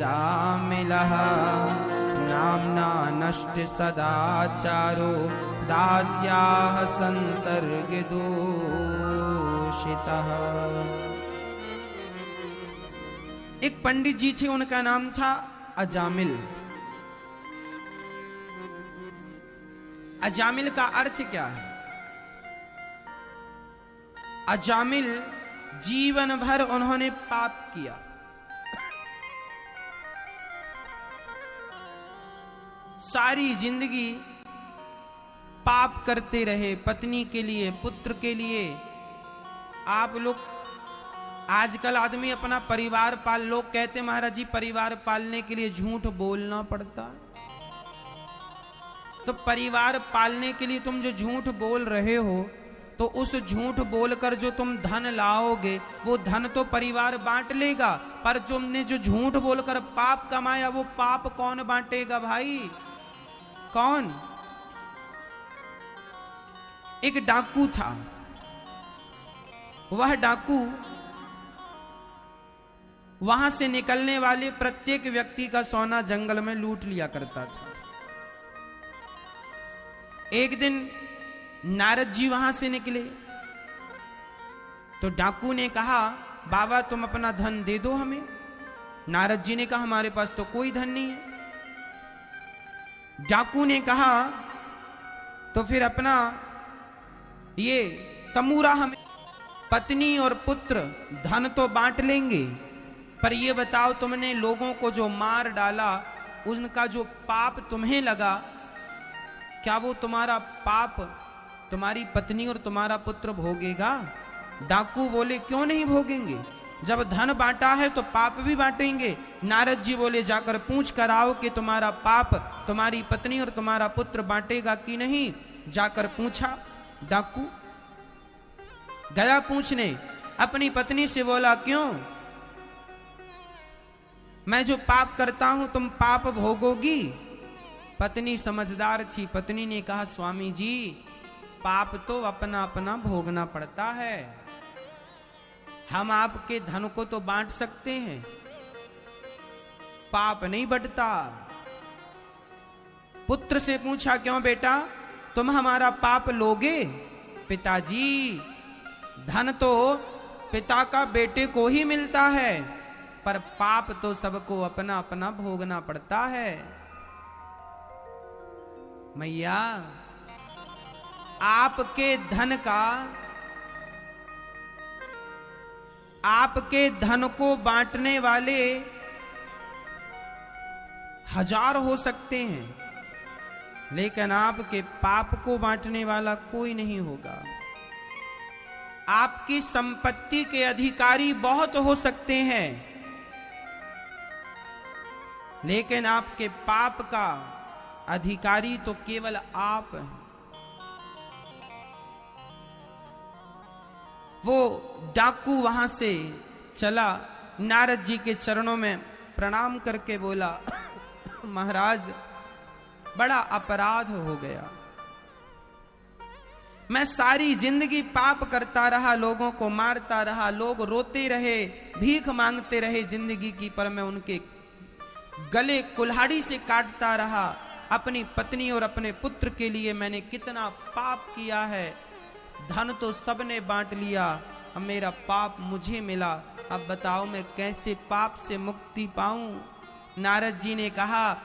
नाम्ना नष्ट सदाचारो दास्याः संसर्ग दूषितः। एक पंडित जी थे, उनका नाम था अजामिल। अजामिल का अर्थ क्या है? अजामिल जीवन भर उन्होंने पाप किया। सारी जिंदगी पाप करते रहे, पत्नी के लिए, पुत्र के लिए। आप लोग आजकल आदमी अपना परिवार पाल, लोग कहते महाराज जी परिवार पालने के लिए झूठ बोलना पड़ता। तो परिवार पालने के लिए तुम जो झूठ बोल रहे हो, तो उस झूठ बोलकर जो तुम धन लाओगे वो धन तो परिवार बांट लेगा, पर तुमने जो झूठ बोलकर पाप कमाया वो पाप कौन बांटेगा भाई? कौन? एक डाकू था। वह डाकू वहां से निकलने वाले प्रत्येक व्यक्ति का सोना जंगल में लूट लिया करता था। एक दिन नारद जी वहां से निकले तो डाकू ने कहा बाबा तुम अपना धन दे दो हमें। नारद जी ने कहा हमारे पास तो कोई धन नहीं है। डाकू ने कहा तो फिर अपना ये तमूरा हमें, पत्नी और पुत्र धन तो बांट लेंगे, पर ये बताओ तुमने लोगों को जो मार डाला उनका जो पाप तुम्हें लगा, क्या वो तुम्हारा पाप तुम्हारी पत्नी और तुम्हारा पुत्र भोगेगा? डाकू बोले क्यों नहीं भोगेंगे, जब धन बांटा है तो पाप भी बांटेंगे। नारद जी बोले जाकर पूछ कर आओ कि तुम्हारा पाप तुम्हारी पत्नी और तुम्हारा पुत्र बांटेगा कि नहीं। जाकर पूछा, डाकू गया पूछने, अपनी पत्नी से बोला क्यों, मैं जो पाप करता हूं तुम पाप भोगोगी? पत्नी समझदार थी, पत्नी ने कहा स्वामी जी पाप तो अपना अपना भोगना पड़ता है, हम आपके धन को तो बांट सकते हैं, पाप नहीं बंटता। पुत्र से पूछा, क्यों बेटा तुम हमारा पाप लोगे? पिताजी, धन तो पिता का बेटे को ही मिलता है, पर पाप तो सबको अपना अपना भोगना पड़ता है। मैया, आपके धन का, आपके धन को बांटने वाले हजार हो सकते हैं, लेकिन आपके पाप को बांटने वाला कोई नहीं होगा। आपकी संपत्ति के अधिकारी बहुत हो सकते हैं, लेकिन आपके पाप का अधिकारी तो केवल आप हैं। वो डाकू वहां से चला, नारद जी के चरणों में प्रणाम करके बोला, महाराज बड़ा अपराध हो गया, मैं सारी जिंदगी पाप करता रहा, लोगों को मारता रहा, लोग रोते रहे, भीख मांगते रहे जिंदगी की, पर मैं उनके गले कुल्हाड़ी से काटता रहा। अपनी पत्नी और अपने पुत्र के लिए मैंने कितना पाप किया है। धन तो सबने बांट लिया, अब मेरा पाप मुझे मिला, अब बताओ मैं कैसे पाप से मुक्ति पाऊं? नारद जी ने कहा,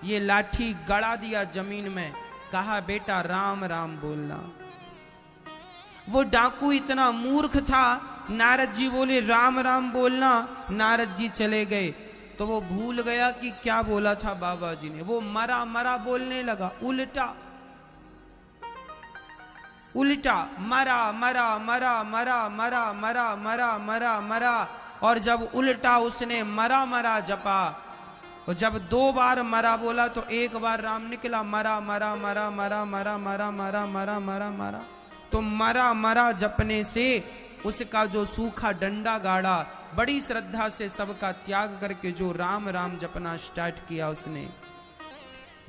ये लाठी गड़ा दिया जमीन में, कहा बेटा राम राम बोलना। वो डाकू इतना मूर्ख था, नारद जी बोले राम राम बोलना, नारद जी चले गए तो वो भूल गया कि क्या बोला था बाबा जी ने। वो मरा मरा बोलने लगा, उल्टा उल्टा, मरा मरा मरा मरा मरा मरा मरा मरा मरा। और जब उल्टा उसने मरा मरा जपा, और जब 2 बार मरा बोला तो 1 बार राम निकला, मरा मरा मरा मरा मरा मरा मरा मरा मरा मरा। तो मरा मरा जपने से उसका जो सूखा डंडा गाड़ा, बड़ी श्रद्धा से सबका त्याग करके जो राम राम जपना स्टार्ट किया, उसने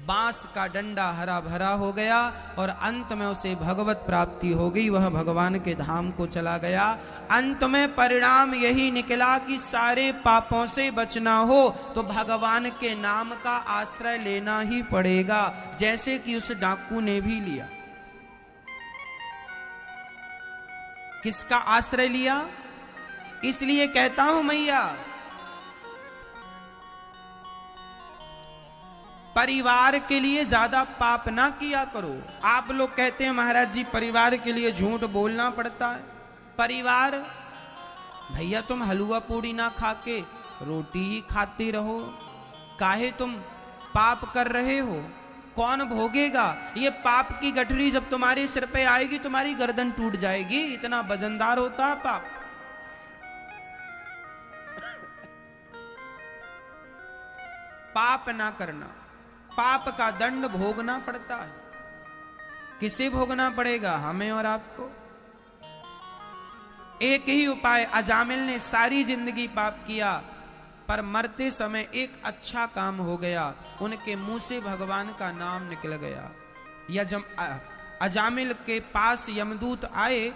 बांस का डंडा हरा भरा हो गया और अंत में उसे भगवत प्राप्ति हो गई। वह भगवान के धाम को चला गया। अंत में परिणाम यही निकला कि सारे पापों से बचना हो तो भगवान के नाम का आश्रय लेना ही पड़ेगा, जैसे कि उस डाकू ने भी लिया। किसका आश्रय लिया? इसलिए कहता हूं मैया, परिवार के लिए ज्यादा पाप ना किया करो। आप लोग कहते हैं महाराज जी परिवार के लिए झूठ बोलना पड़ता है। परिवार, भैया तुम हलवा पूड़ी ना खा के रोटी ही खाते रहो, काहे तुम पाप कर रहे हो? कौन भोगेगा? ये पाप की गठरी जब तुम्हारे सिर पे आएगी तुम्हारी गर्दन टूट जाएगी, इतना वजनदार होता है पाप। पाप ना करना, पाप का दंड भोगना पड़ता है। किसे भोगना पड़ेगा? हमें और आपको। एक ही उपाय, अजामिल ने सारी जिंदगी पाप किया पर मरते समय एक अच्छा काम हो गया, उनके मुंह से भगवान का नाम निकल गया। या जब अजामिल के पास यमदूत आए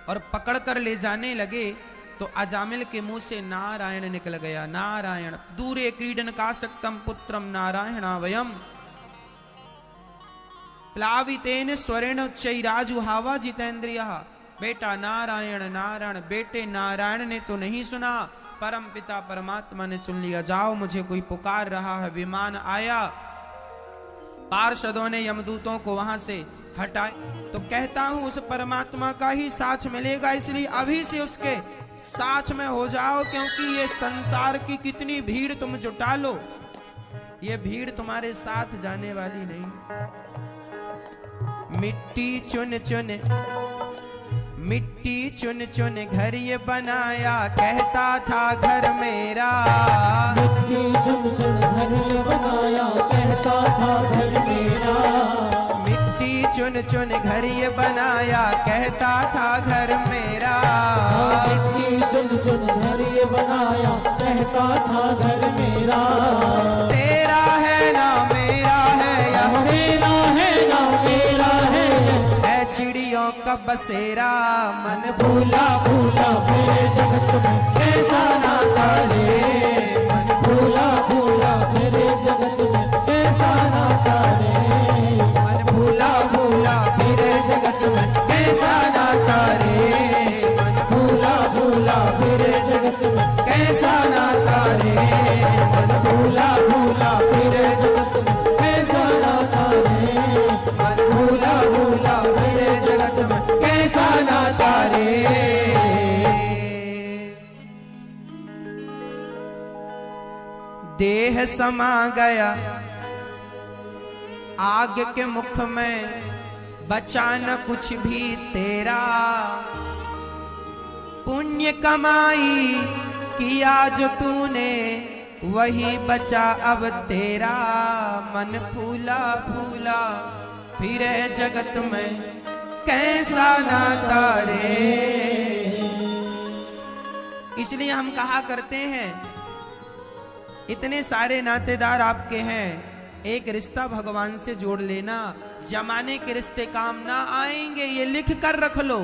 और पकड़कर ले जाने लगे तो अजामिल के मुंह से नारायण निकल गया। नारायण दूरे क्रीडन कासक्तम पुत्रम नारायणावयम प्लावितेन स्वरेण उच्चैराजुहावा जितेंद्रियः। बेटा नारायण नारायण, बेटे नारायण ने तो नहीं सुना, परम पिता परमात्मा ने सुन लिया। जाओ मुझे कोई पुकार रहा है। विमान आया, पार्षदों ने यमदूतों को वहां से हटाए तो कहता हूं उस परमात्मा का ही साथ मिलेगा, इसलिए अभी से उसके साथ में हो जाओ, क्योंकि ये संसार की कितनी भीड़ तुम जुटा लो, ये भीड़ तुम्हारे साथ जाने वाली नहीं। मिट्टी चुन चुन मिट्टी चुन चुन घर ये बनाया, कहता था घर मेरा। मिट्टी चुन चुन घर ये बनाया, कहता था घर मेरा। मिट्टी चुन चुन घर ये बनाया, कहता था घर मेरा। मिट्टी चुन चुन घर ये बनाया, कहता था घर मेरा। तेरा है ना मेरा है, यह मेरा है ना मेरा है, चिड़ियों का बसेरा। मन भूला भूला मेरे जगत में कैसा नाता रे। मन भूला भूला मेरे जगत में कैसा नाता देह समा गया, आग के मुख में बचा न कुछ भी तेरा। पुण्य कमाई किया जो तूने वही बचा अब तेरा। मन फूला फूला फिरे जगत में कैसा नाता रे। इसलिए हम कहा करते हैं इतने सारे नातेदार आपके हैं, एक रिश्ता भगवान से जोड़ लेना। जमाने के रिश्ते काम ना आएंगे, ये लिख कर रख लो।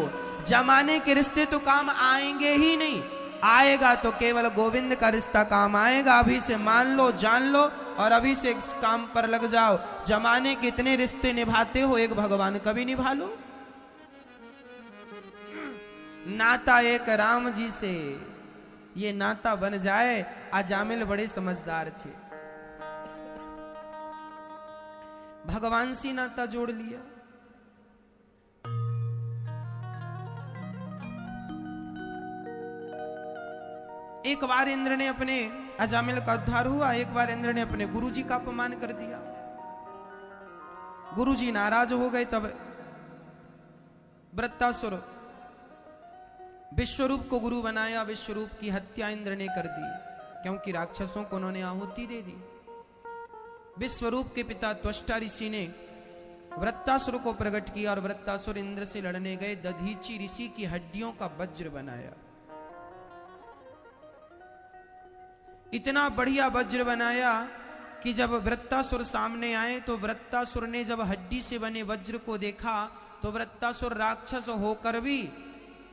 जमाने के रिश्ते तो काम आएंगे ही नहीं, आएगा तो केवल गोविंद का रिश्ता काम आएगा। अभी से मान लो, जान लो और अभी से इस काम पर लग जाओ। जमाने के इतने रिश्ते निभाते हो, एक भगवान कभी निभा लो। नाता एक राम जी से, ये नाता बन जाए। अजामिल बड़े समझदार थे, भगवान से नाता जोड़ लिया। एक बार इंद्र ने अपने, अजामिल का उद्धार हुआ, एक बार इंद्र ने अपने गुरुजी का अपमान कर दिया। गुरुजी नाराज हो गए। तब वृत्तासुर विश्वरूप को गुरु बनाया। विश्वरूप की हत्या इंद्र ने कर दी, क्योंकि राक्षसों को उन्होंने आहुति दे दी। विश्वरूप के पिता त्वष्टा ऋषि ने वृत्तासुर को प्रकट किया और वृत्तासुर इंद्र से लड़ने गए। दधीची ऋषि की हड्डियों का वज्र बनाया, इतना बढ़िया वज्र बनाया कि जब वृत्तासुर सामने आए तो वृत्तासुर ने जब हड्डी से बने वज्र को देखा तो वृत्तासुर राक्षस होकर भी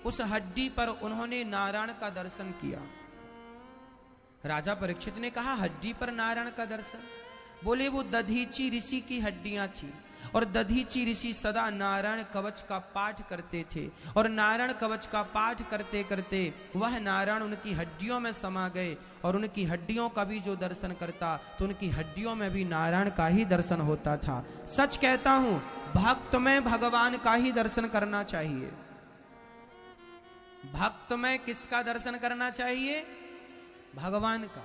उस हड्डी पर उन्होंने नारायण का दर्शन किया। राजा परीक्षित ने कहा, हड्डी पर नारायण का दर्शन? बोले, वो दधीची ऋषि की हड्डियां थी और दधीची ऋषि सदा नारायण कवच का पाठ करते थे और नारायण कवच का पाठ करते करते वह नारायण उनकी हड्डियों में समा गए और उनकी हड्डियों का भी जो दर्शन करता तो उनकी हड्डियों में भी नारायण का ही दर्शन होता था। सच कहता हूं, भक्त में भगवान का ही दर्शन करना चाहिए। भक्त में किसका दर्शन करना चाहिए? भगवान का।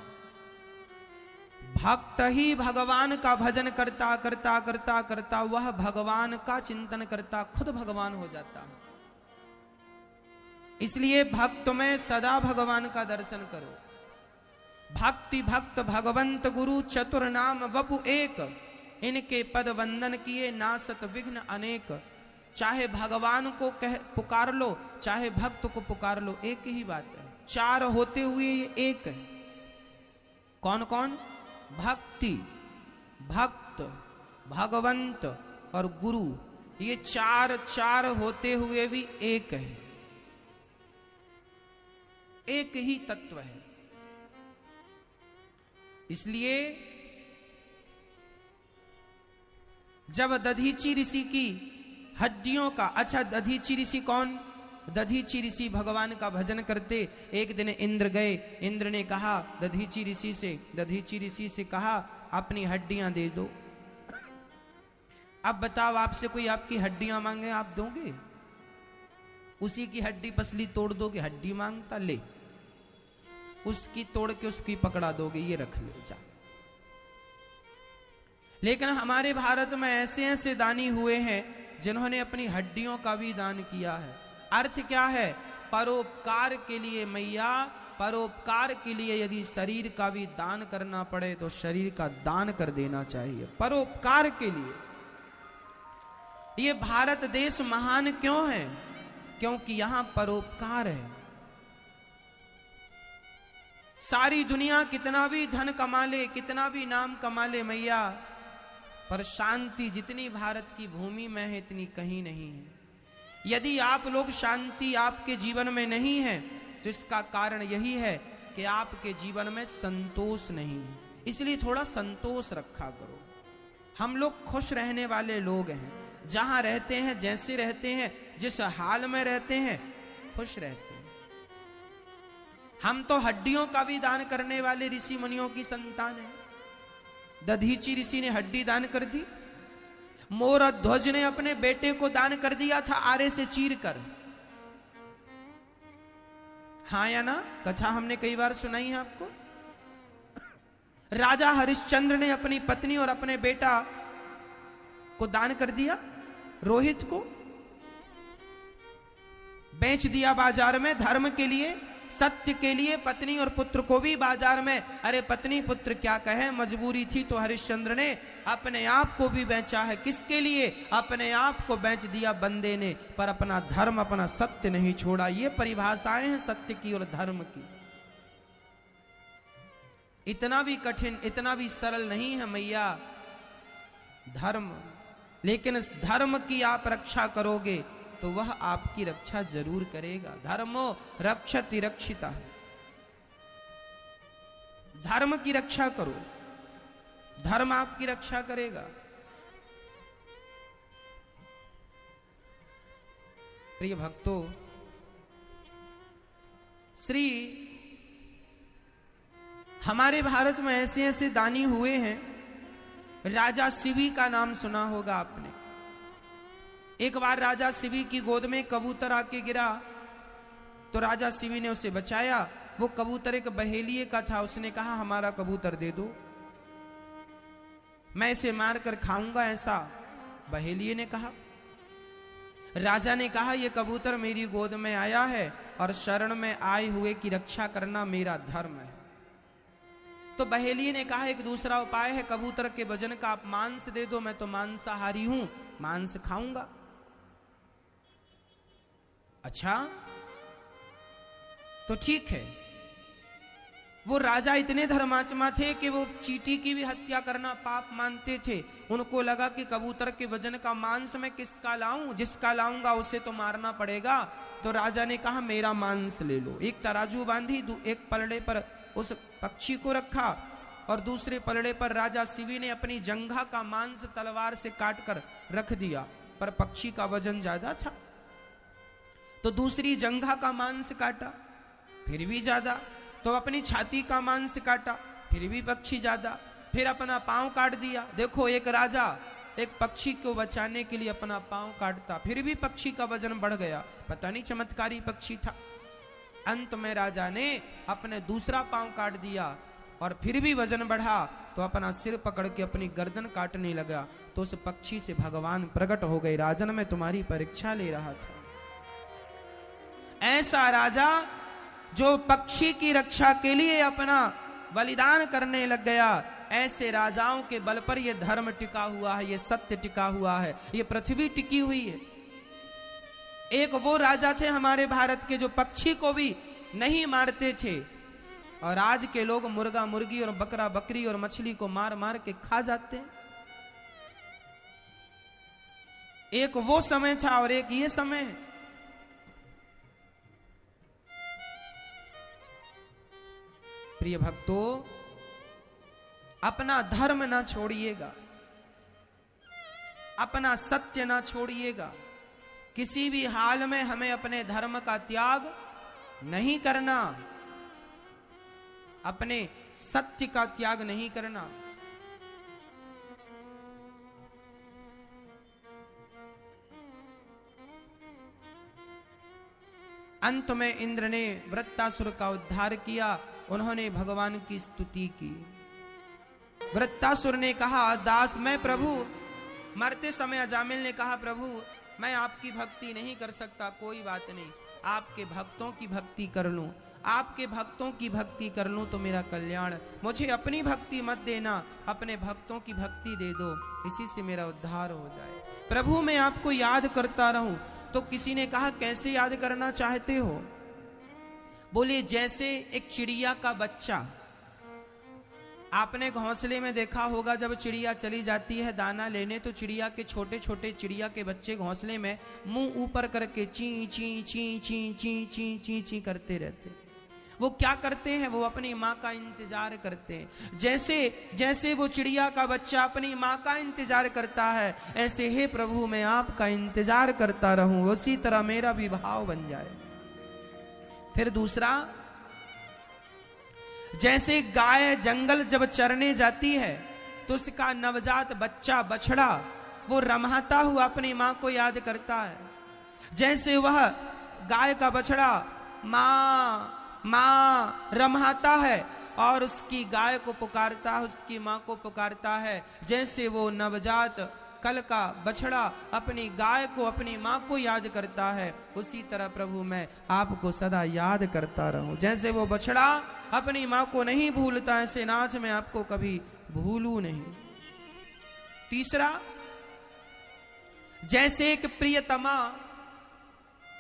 भक्त ही भगवान का भजन करता करता करता करता वह भगवान का चिंतन करता खुद भगवान हो जाता। इसलिए भक्त में सदा भगवान का दर्शन करो। भक्ति भक्त भगवंत गुरु चतुर नाम वपु एक, इनके पद वंदन किए नासत विघ्न अनेक। चाहे भगवान को पुकार लो, चाहे भक्त को पुकार लो, एक ही बात है। चार होते हुए ये एक है। कौन कौन? भक्ति, भक्त, भगवंत और गुरु, ये चार चार होते हुए भी एक है, एक ही तत्व है। इसलिए जब दधीची ऋषि की हड्डियों का, अच्छा दधीची ऋषि कौन? दधीची ऋषि भगवान का भजन करते। एक दिन इंद्र गए, इंद्र ने कहा दधीची ऋषि से कहा, अपनी हड्डियां दे दो। अब बताओ, आपसे कोई आपकी हड्डियां मांगे, आप दोगे? उसी की हड्डी पसली तोड़ दोगे? हड्डी मांगता, ले, उसकी तोड़ के उसकी पकड़ा दोगे, ये रख लो जा। लेकिन हमारे भारत में ऐसे ऐसे दानी हुए हैं जिन्होंने अपनी हड्डियों का भी दान किया है। अर्थ क्या है? परोपकार के लिए मैया, परोपकार के लिए यदि शरीर का भी दान करना पड़े तो शरीर का दान कर देना चाहिए, परोपकार के लिए। ये भारत देश महान क्यों है? क्योंकि यहां परोपकार है। सारी दुनिया कितना भी धन कमा ले, कितना भी नाम कमा ले मैया, पर शांति जितनी भारत की भूमि में है इतनी कहीं नहीं है। यदि आप लोग शांति आपके जीवन में नहीं है तो इसका कारण यही है कि आपके जीवन में संतोष नहीं है। इसलिए थोड़ा संतोष रखा करो। हम लोग खुश रहने वाले लोग हैं, जहां रहते हैं, जैसे रहते हैं, जिस हाल में रहते हैं, खुश रहते हैं। हम तो हड्डियों का भी दान करने वाले ऋषि मुनियों की संतान है। दधीची ऋषि ने हड्डी दान कर दी। मोर ध्वज ने अपने बेटे को दान कर दिया था आरे से चीर कर। हाँ या ना? कथा हमने कई बार सुनाई है आपको। राजा हरिश्चंद्र ने अपनी पत्नी और अपने बेटा को दान कर दिया, रोहित को बेच दिया बाजार में धर्म के लिए, सत्य के लिए। पत्नी और पुत्र को भी बाजार में, अरे पत्नी पुत्र क्या कहे, मजबूरी थी तो हरिश्चंद्र ने अपने आप को भी बेचा है। किसके लिए? अपने आप को बेच दिया बंदे ने, पर अपना धर्म, अपना सत्य नहीं छोड़ा। ये परिभाषाएं हैं सत्य की और धर्म की। इतना भी कठिन, इतना भी सरल नहीं है मैया धर्म, लेकिन इस धर्म की आप रक्षा करोगे तो वह आपकी रक्षा जरूर करेगा। धर्मो रक्षति रक्षिता। धर्म की रक्षा करो, धर्म आपकी रक्षा करेगा। प्रिय भक्तों, श्री हमारे भारत में ऐसे ऐसे दानी हुए हैं। राजा शिवी का नाम सुना होगा आपने। एक बार राजा शिवी की गोद में कबूतर आके गिरा तो राजा शिवी ने उसे बचाया। वो कबूतर एक बहेलिए का था। उसने कहा हमारा कबूतर दे दो, मैं इसे मारकर खाऊंगा, ऐसा बहेलिए ने कहा। राजा ने कहा ये कबूतर मेरी गोद में आया है और शरण में आए हुए की रक्षा करना मेरा धर्म है। तो बहेलिए ने कहा एक दूसरा उपाय है, कबूतर के वजन का आप मांस दे दो, मैं तो मांसाहारी हूं, मांस खाऊंगा। अच्छा तो ठीक है। वो राजा इतने धर्मात्मा थे कि वो चींटी की भी हत्या करना पाप मानते थे। उनको लगा कि कबूतर के वजन का मांस मैं किसका लाऊं, जिसका लाऊंगा उसे तो मारना पड़ेगा। तो राजा ने कहा मेरा मांस ले लो। एक तराजू बांधी, एक पलड़े पर उस पक्षी को रखा और दूसरे पलड़े पर राजा शिवी ने अपनी जंघा का मांस तलवार से काटकर रख दिया। पर पक्षी का वजन ज्यादा था तो दूसरी जंघा का मांस काटा, फिर भी ज्यादा। तो अपनी छाती का मांस काटा, फिर भी पक्षी ज्यादा। फिर अपना पांव काट दिया। देखो एक राजा एक पक्षी को बचाने के लिए अपना पांव काटता, फिर भी पक्षी का वजन बढ़ गया। पता नहीं चमत्कारी पक्षी था। अंत में राजा ने अपने दूसरा पांव काट दिया और फिर भी वजन बढ़ा तो अपना सिर पकड़ के अपनी गर्दन काटने लगा। तो उस पक्षी से भगवान प्रकट हो गए, राजन मैं तुम्हारी परीक्षा ले रहा था। ऐसा राजा जो पक्षी की रक्षा के लिए अपना बलिदान करने लग गया, ऐसे राजाओं के बल पर यह धर्म टिका हुआ है, यह सत्य टिका हुआ है, यह पृथ्वी टिकी हुई है। एक वो राजा थे हमारे भारत के जो पक्षी को भी नहीं मारते थे और आज के लोग मुर्गा मुर्गी और बकरा बकरी और मछली को मार मार के खा जाते हैं। एक वो समय था और एक ये समय है। प्रिय भक्तों, अपना धर्म ना छोड़िएगा, अपना सत्य ना छोड़िएगा। किसी भी हाल में हमें अपने धर्म का त्याग नहीं करना, अपने सत्य का त्याग नहीं करना। अंत में इंद्र ने वृत्तासुर का उद्धार किया। उन्होंने भगवान की स्तुति की। वृत्तासुर ने कहा दास मैं प्रभु, मरते समय अजामिल ने कहा प्रभु मैं आपकी भक्ति नहीं कर सकता, कोई बात नहीं, आपके भक्तों की भक्ति कर लूं, आपके भक्तों की भक्ति कर लूं तो मेरा कल्याण। मुझे अपनी भक्ति मत देना, अपने भक्तों की भक्ति दे दो, इसी से मेरा उद्धार हो जाए। प्रभु मैं आपको याद करता रहूं। तो किसी ने कहा कैसे याद करना चाहते हो? बोले जैसे एक चिड़िया का बच्चा, आपने घोंसले में देखा होगा जब चिड़िया चली जाती है दाना लेने तो चिड़िया के छोटे छोटे चिड़िया के बच्चे घोंसले में मुंह ऊपर करके ची ची ची ची ची ची ची ची करते रहते। वो क्या करते हैं? वो अपनी माँ का इंतजार करते हैं। जैसे जैसे वो चिड़िया का बच्चा अपनी माँ का इंतजार करता है, ऐसे हे प्रभु मैं आपका इंतजार करता रहूं, उसी तरह मेरा भी भाव बन जाए। फिर दूसरा, जैसे गाय जंगल जब चरने जाती है तो उसका नवजात बच्चा बछड़ा वो रमाता हुआ अपनी माँ को याद करता है। जैसे वह गाय का बछड़ा माँ माँ रमाता है और उसकी गाय को पुकारता है, उसकी माँ को पुकारता है। जैसे वो नवजात कल का बछड़ा अपनी गाय को, अपनी माँ को याद करता है, उसी तरह प्रभु मैं आपको सदा याद करता रहूं। जैसे वो बछड़ा अपनी माँ को नहीं भूलता, ऐसे नाथ मैं आपको कभी भूलूं नहीं। तीसरा, जैसे एक प्रियतमा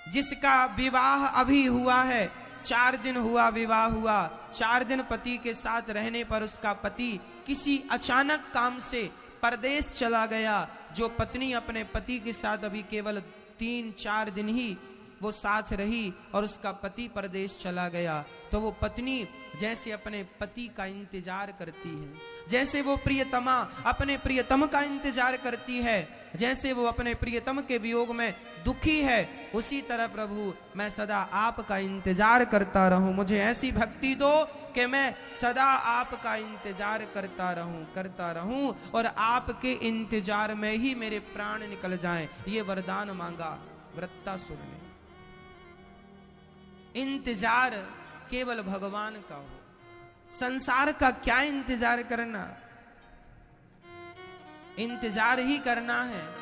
जिसका विवाह अभी हुआ है, 4 दिन हुआ विवाह हुआ, 4 दिन पति के साथ रहने पर उसका पति किसी अचानक काम से परदेश चला गया। जो पत्नी अपने पति के साथ अभी केवल 3-4 दिन ही वो साथ रही और उसका पति परदेश चला गया, तो वो पत्नी जैसे अपने पति का इंतजार करती है, जैसे वो प्रियतमा अपने प्रियतम का इंतजार करती है, जैसे वो अपने प्रियतम के वियोग में दुखी है, उसी तरह प्रभु मैं सदा आपका इंतजार करता रहूं। मुझे ऐसी भक्ति दो कि मैं सदा आपका इंतजार करता रहूं और आपके इंतजार में ही मेरे प्राण निकल जाएं। ये वरदान मांगा वृत्तासुर ने। इंतजार केवल भगवान का हो, संसार का क्या इंतजार करना। इंतजार ही करना है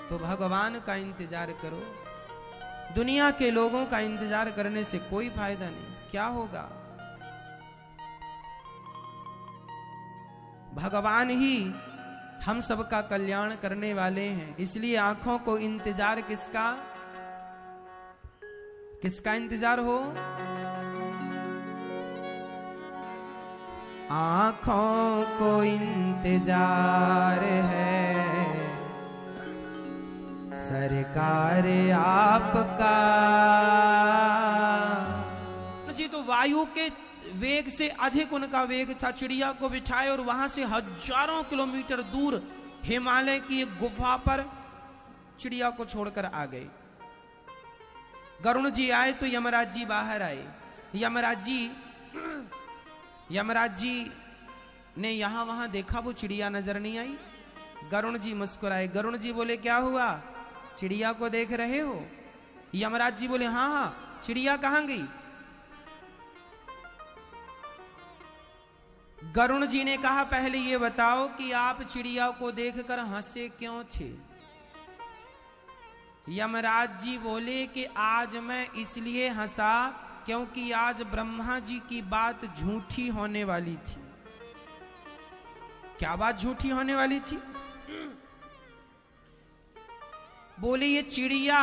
तो भगवान का इंतजार करो। दुनिया के लोगों का इंतजार करने से कोई फायदा नहीं, क्या होगा। भगवान ही हम सबका कल्याण करने वाले हैं, इसलिए आंखों को इंतजार किसका इंतजार हो। आंखों को इंतजार है सरकार आपका। जी तो वायु के वेग से अधिक उनका वेग था। चिड़िया को बिठाए और वहां से हजारों किलोमीटर दूर हिमालय की एक गुफा पर चिड़िया को छोड़कर आ गए। गरुण जी आए तो यमराज जी बाहर आए। यमराज जी ने यहां वहां देखा, वो चिड़िया नजर नहीं आई। गरुण जी मुस्कुराए। गरुण जी बोले क्या हुआ, चिड़िया को देख रहे हो। यमराज जी बोले हाँ हाँ, चिड़िया कहां गई। गरुण जी ने कहा पहले ये बताओ कि आप चिड़िया को देखकर हंसे क्यों थे। यमराज जी बोले कि आज मैं इसलिए हंसा क्योंकि आज ब्रह्मा जी की बात झूठी होने वाली थी। क्या बात झूठी होने वाली थी। बोले ये चिड़िया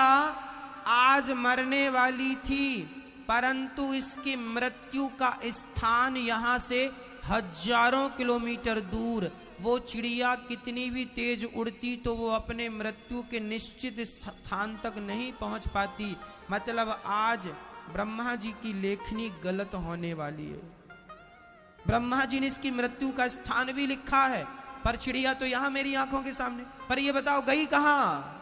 आज मरने वाली थी, परंतु इसकी मृत्यु का स्थान यहां से हजारों किलोमीटर दूर। वो चिड़िया कितनी भी तेज उड़ती तो वो अपने मृत्यु के निश्चित स्थान तक नहीं पहुंच पाती। मतलब आज ब्रह्मा जी की लेखनी गलत होने वाली है। ब्रह्मा जी ने इसकी मृत्यु का स्थान भी लिखा है, पर चिड़िया तो यहां मेरी आंखों के सामने। पर ये बताओ गई कहां।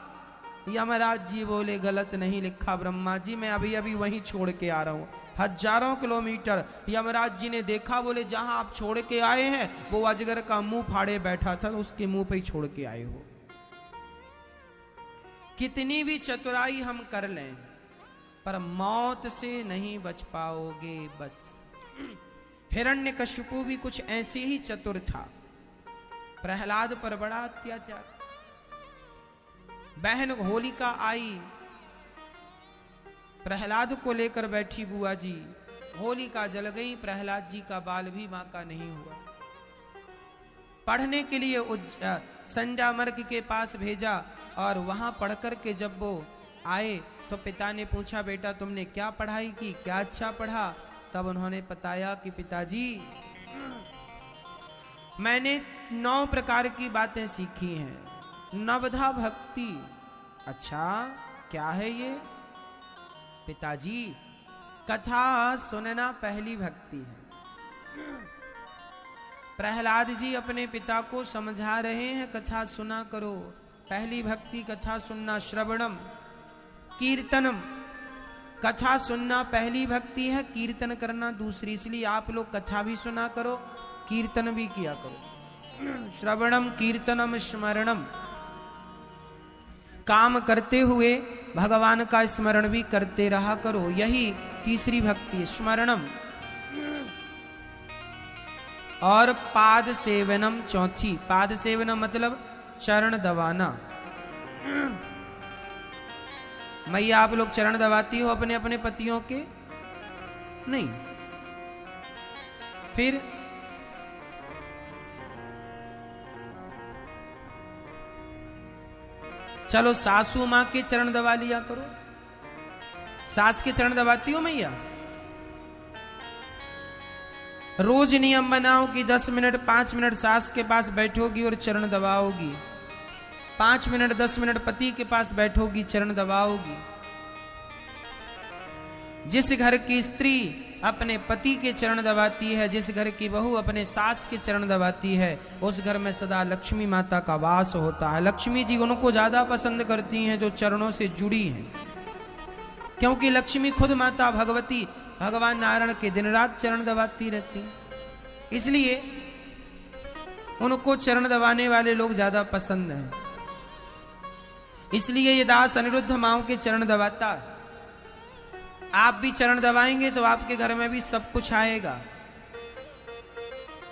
यमराज जी बोले गलत नहीं लिखा ब्रह्मा जी, मैं अभी अभी वहीं छोड़ के आ रहा हूं, हजारों किलोमीटर। यमराज जी ने देखा, बोले जहां आप छोड़ के आए हैं वो अजगर का मुंह फाड़े बैठा था, उसके मुंह पे ही छोड़ के आए हो। कितनी भी चतुराई हम कर लें पर मौत से नहीं बच पाओगे। बस हिरण्यकशिपु भी कुछ ऐसे ही चतुर था। प्रहलाद पर बड़ा अत्याचार। बहन होलिका आई, प्रहलाद को लेकर बैठी बुआ जी। होलिका जल गई, प्रहलाद जी का बाल भी बांका नहीं हुआ। पढ़ने के लिए संडामर्क के पास भेजा और वहां पढ़कर के जब वो आए तो पिता ने पूछा बेटा तुमने क्या पढ़ाई की, क्या अच्छा पढ़ा। तब उन्होंने बताया कि पिताजी मैंने 9 प्रकार की बातें सीखी हैं। नवधा भक्ति। अच्छा क्या है ये। पिताजी कथा सुनना पहली भक्ति है। प्रहलाद जी अपने पिता को समझा रहे हैं कथा सुना करो, पहली भक्ति कथा सुनना। श्रवणम कीर्तनम, कथा सुनना पहली भक्ति है, कीर्तन करना दूसरी। इसलिए आप लोग कथा भी सुना करो, कीर्तन भी किया करो। श्रवणम कीर्तनम स्मरणम, काम करते हुए भगवान का स्मरण भी करते रहा करो, यही तीसरी भक्ति। स्मरणम और पाद सेवनम चौथी। पाद सेवनम मतलब चरण दबाना। मैया आप लोग चरण दबाती हो अपने अपने पतियों के? नहीं। फिर चलो सासू मां के चरण दबा लिया करो। सास के चरण दबाती हो मैया? रोज नियम बनाओ कि 10 मिनट 5 मिनट सास के पास बैठोगी और चरण दबाओगी, 5 मिनट 10 मिनट पति के पास बैठोगी, चरण दबाओगी। जिस घर की स्त्री अपने पति के चरण दबाती है, जिस घर की बहू अपने सास के चरण दबाती है, उस घर में सदा लक्ष्मी माता का वास होता है। लक्ष्मी जी उनको ज्यादा पसंद करती हैं जो चरणों से जुड़ी हैं, क्योंकि लक्ष्मी खुद माता भगवती भगवान नारायण के दिन रात चरण दबाती रहती, इसलिए उनको चरण दबाने वाले लोग ज्यादा पसंद हैं। इसलिए ये दास अनिरुद्ध माओ के चरण दबाता है। आप भी चरण दबाएंगे तो आपके घर में भी सब कुछ आएगा।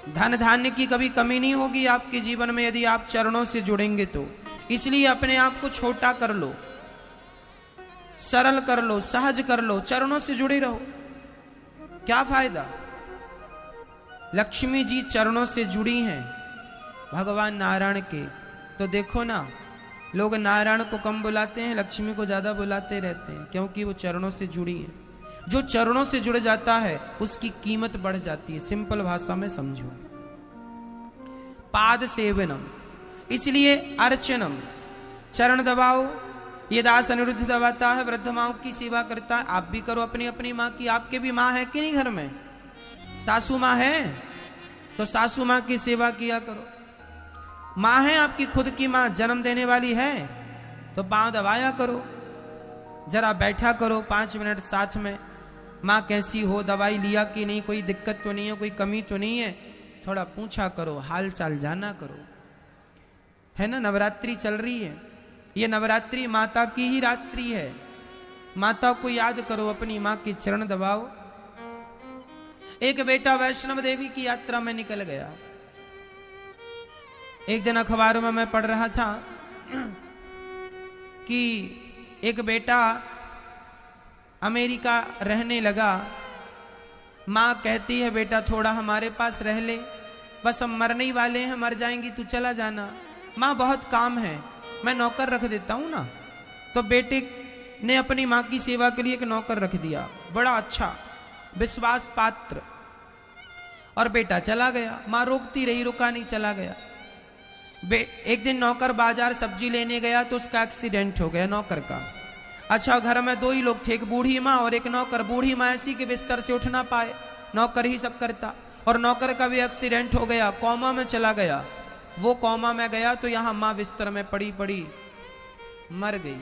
धन धान्य की कभी कमी नहीं होगी आपके जीवन में यदि आप चरणों से जुड़ेंगे तो। इसलिए अपने आप को छोटा कर लो, सरल कर लो, सहज कर लो, चरणों से जुड़े रहो। क्या फायदा? लक्ष्मी जी चरणों से जुड़ी हैं भगवान नारायण के। तो देखो ना, लोग नारायण को कम बुलाते हैं, लक्ष्मी को ज्यादा बुलाते रहते हैं, क्योंकि वो चरणों से जुड़ी हैं। जो चरणों से जुड़ जाता है उसकी कीमत बढ़ जाती है। सिंपल भाषा में समझो। पाद सेवनम, इसलिए अर्चनम, चरण दबाओ। ये दास अनिरुद्ध दबाता है, वृद्ध माओ की सेवा करता है। आप भी करो अपनी अपनी माँ की। आपके भी माँ है कि नहीं घर में? सासू माँ है तो सासू माँ की सेवा किया करो। माँ है आपकी खुद की माँ, जन्म देने वाली है तो पांव दबाया करो, जरा बैठा करो 5 मिनट साथ में। माँ कैसी हो, दवाई लिया कि नहीं, कोई दिक्कत तो नहीं है, कोई कमी तो नहीं है, थोड़ा पूछा करो, हाल चाल जाना करो, है ना। नवरात्रि चल रही है, ये नवरात्रि माता की ही रात्रि है। माता को याद करो, अपनी माँ के चरण दबाओ। एक बेटा वैष्णव देवी की यात्रा में निकल गया। एक दिन अखबार में मैं पढ़ रहा था कि एक बेटा अमेरिका रहने लगा। माँ कहती है बेटा थोड़ा हमारे पास रह ले, बस हम मरने ही वाले हैं, मर जाएंगी, तू चला जाना। माँ बहुत काम है, मैं नौकर रख देता हूँ ना। तो बेटे ने अपनी माँ की सेवा के लिए एक नौकर रख दिया, बड़ा अच्छा विश्वास पात्र। और बेटा चला गया, माँ रोकती रही, रुका नहीं, चला गया। एक दिन नौकर बाजार सब्जी लेने गया तो उसका एक्सीडेंट हो गया, नौकर का। अच्छा, घर में 2 ही लोग थे, एक बूढ़ी माँ और एक नौकर। बूढ़ी माँ ऐसी कि बिस्तर से उठ ना पाए, नौकर ही सब करता। और नौकर का भी एक्सीडेंट हो गया, कोमा में चला गया। वो कोमा में गया तो यहां माँ बिस्तर में पड़ी पड़ी मर गई।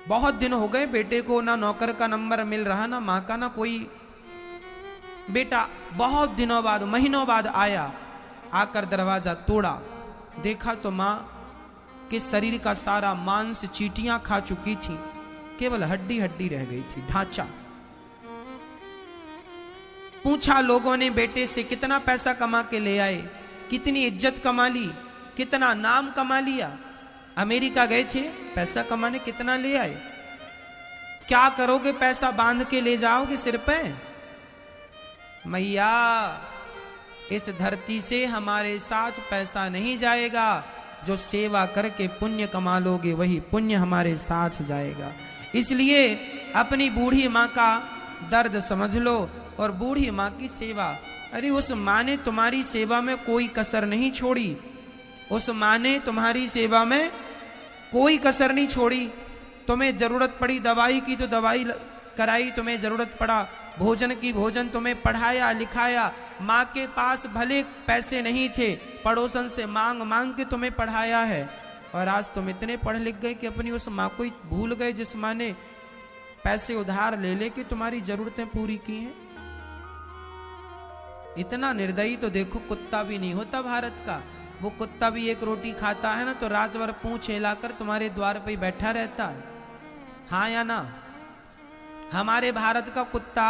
बहुत दिन हो गए, बेटे को ना नौकर का नंबर मिल रहा, ना माँ का, ना कोई। बेटा बहुत दिनों बाद, महीनों बाद आया, आकर दरवाजा तोड़ा, देखा तो माँ के शरीर का सारा मांस चींटियां खा चुकी थी, केवल हड्डी हड्डी रह गई थी, ढांचा। पूछा लोगों ने बेटे से, कितना पैसा कमा के ले आए, कितनी इज्जत कमा ली, कितना नाम कमा लिया। अमेरिका गए थे पैसा कमाने, कितना ले आए? क्या करोगे? पैसा बांध के ले जाओगे सिर पे? मैया, इस धरती से हमारे साथ पैसा नहीं जाएगा, जो सेवा करके पुण्य कमा लोगे वही पुण्य हमारे साथ जाएगा। इसलिए अपनी बूढ़ी माँ का दर्द समझ लो और बूढ़ी माँ की सेवा। अरे उस माँ ने तुम्हारी सेवा में कोई कसर नहीं छोड़ी, उस माँ ने तुम्हारी सेवा में कोई कसर नहीं छोड़ी। तुम्हें जरूरत पड़ी दवाई की तो दवाई कराई, तुम्हें जरूरत पड़ा भोजन की भोजन, तुम्हें पढ़ाया लिखाया। माँ के पास भले पैसे नहीं थे, पड़ोसन से मांग मांग के तुम्हें पढ़ाया है। और आज तुम इतने पढ़ लिख गए कि अपनी उस माँ को भूल गए जिस माँ ने पैसे उधार ले लेके तुम्हारी जरूरतें पूरी की हैं। इतना निर्दयी तो देखो कुत्ता भी नहीं होता भारत का। वो कुत्ता भी एक रोटी खाता है ना तो रात भर पूंछ हिलाकर तुम्हारे द्वार पे ही बैठा रहता है, हाँ या ना? हमारे भारत का कुत्ता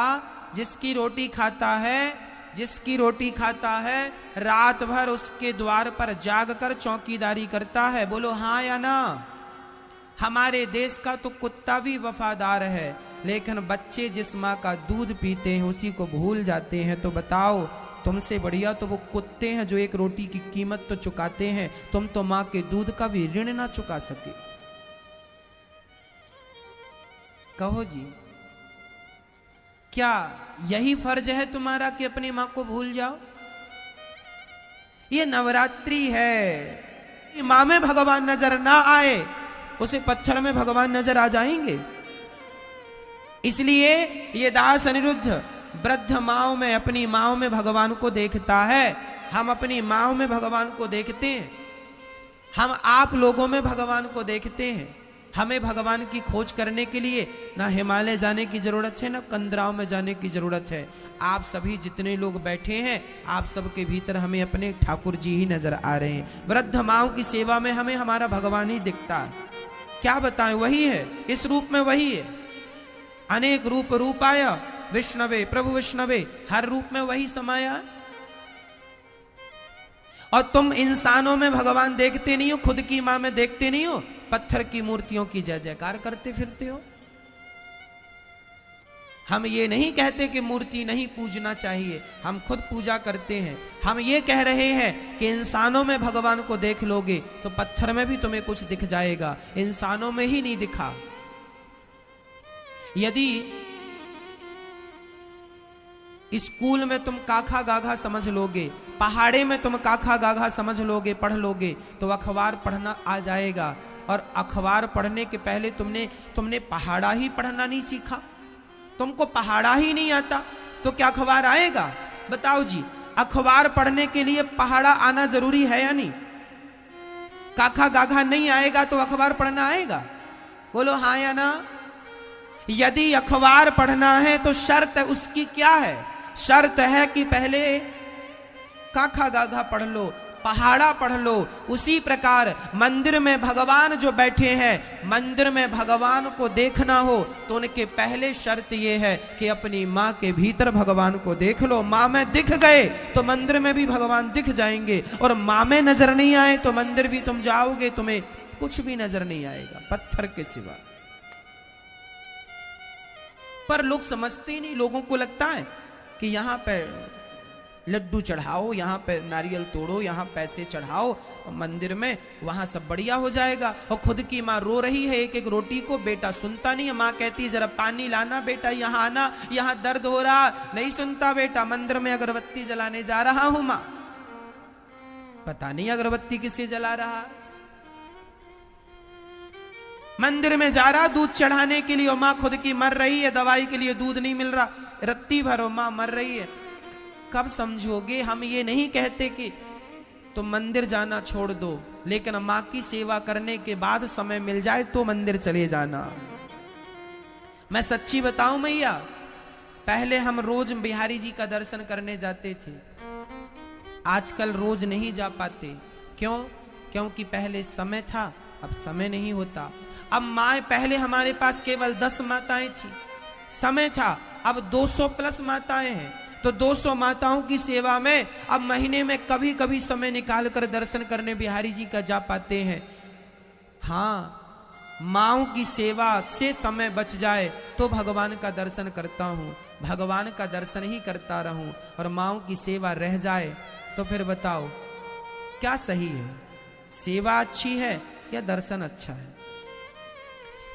जिसकी रोटी खाता है जिसकी रोटी खाता है रात भर उसके द्वार पर जागकर चौकीदारी करता है। बोलो हाँ या ना। हमारे देश का तो कुत्ता भी वफादार है, लेकिन बच्चे जिस माँ का दूध पीते हैं उसी को भूल जाते हैं। तो बताओ, तुमसे बढ़िया तो वो कुत्ते हैं जो एक रोटी की कीमत तो चुकाते हैं, तुम तो माँ के दूध का भी ऋण ना चुका सके। कहो जी, क्या यही फर्ज है तुम्हारा कि अपनी मां को भूल जाओ? ये नवरात्रि है, मां में भगवान नजर ना आए, उसे पत्थर में भगवान नजर आ जाएंगे। इसलिए ये दास अनिरुद्ध वृद्ध माओ में, अपनी माओ में भगवान को देखता है। हम अपनी माओ में भगवान को देखते हैं, हम आप लोगों में भगवान को देखते हैं। हमें भगवान की खोज करने के लिए ना हिमालय जाने की जरूरत है, ना कंदराव में जाने की जरूरत है। आप सभी जितने लोग बैठे हैं, आप सबके भीतर हमें अपने ठाकुर जी ही नजर आ रहे हैं। वृद्ध माओ की सेवा में हमें हमारा भगवान ही दिखता है। क्या बताएं, वही है, इस रूप में वही है। अनेक रूप रूपाय विष्णवे, प्रभु विष्णवे, हर रूप में वही समाया है। और तुम इंसानों में भगवान देखते नहीं हो, खुद की मां में देखते नहीं हो, पत्थर की मूर्तियों की जय जयकार करते फिरते हो। हम ये नहीं कहते कि मूर्ति नहीं पूजना चाहिए, हम खुद पूजा करते हैं। हम ये कह रहे हैं कि इंसानों में भगवान को देख लोगे तो पत्थर में भी तुम्हें कुछ दिख जाएगा, इंसानों में ही नहीं दिखा। यदि स्कूल में तुम काखा गाघा समझ लोगे, पहाड़े में तुम काखा गाघा समझ लोगे, पढ़ लोगे, तो अखबार पढ़ना आ जाएगा। और अखबार पढ़ने के पहले तुमने पहाड़ा ही पढ़ना नहीं सीखा, तुमको पहाड़ा ही नहीं आता, तो क्या अखबार आएगा? बताओ जी, अखबार पढ़ने के लिए पहाड़ा आना जरूरी है या नहीं? काखा गाघा नहीं आएगा तो अखबार पढ़ना आएगा? बोलो हाँ या ना। यदि अखबार पढ़ना है तो शर्त उसकी क्या है? शर्त है कि पहले काखा गाघा पढ़ लो, पहाड़ा पढ़ लो। उसी प्रकार मंदिर में भगवान जो बैठे हैं, मंदिर में भगवान को देखना हो तो उनके पहले शर्त ये है कि अपनी माँ के भीतर भगवान को देख लो। माँ में दिख गए तो मंदिर में भी भगवान दिख जाएंगे, और माँ में नजर नहीं आए तो मंदिर भी तुम जाओगे, तुम्हें कुछ भी नजर नहीं आएगा पत्थर के सिवा। पर लोग समझते ही नहीं, लोगों को लगता है कि यहां पे लड्डू चढ़ाओ, यहाँ पे नारियल तोड़ो, यहाँ पैसे चढ़ाओ मंदिर में, वहां सब बढ़िया हो जाएगा। और खुद की माँ रो रही है एक एक रोटी को, बेटा सुनता नहीं है। माँ कहती है जरा पानी लाना बेटा, यहाँ आना, यहाँ दर्द हो रहा, नहीं सुनता बेटा। मंदिर में अगरबत्ती जलाने जा रहा हूं माँ, पता नहीं अगरबत्ती किसे जला रहा। मंदिर में जा रहा दूध चढ़ाने के लिए, और माँ खुद की मर रही है, दवाई के लिए दूध नहीं मिल रहा, रत्ती भरो माँ मर रही है। कब समझोगे? हम ये नहीं कहते कि तुम मंदिर जाना छोड़ दो, लेकिन माँ की सेवा करने के बाद समय मिल जाए तो मंदिर चले जाना। मैं सच्ची बताऊं मैया, पहले हम रोज बिहारी जी का दर्शन करने जाते थे, आजकल रोज नहीं जा पाते। क्यों? क्योंकि पहले समय था, अब समय नहीं होता। अब माँ, पहले हमारे पास केवल 10 माताएं थी, समय था, अब 200 प्लस माताएं हैं। तो 200 माताओं की सेवा में अब महीने में कभी कभी समय निकालकर दर्शन करने बिहारी जी का जा पाते हैं। हाँ, माँओं की सेवा से समय बच जाए तो भगवान का दर्शन करता हूँ, भगवान का दर्शन ही करता रहूं, और माँओं की सेवा रह जाए तो फिर बताओ क्या सही है? सेवा अच्छी है या दर्शन अच्छा है?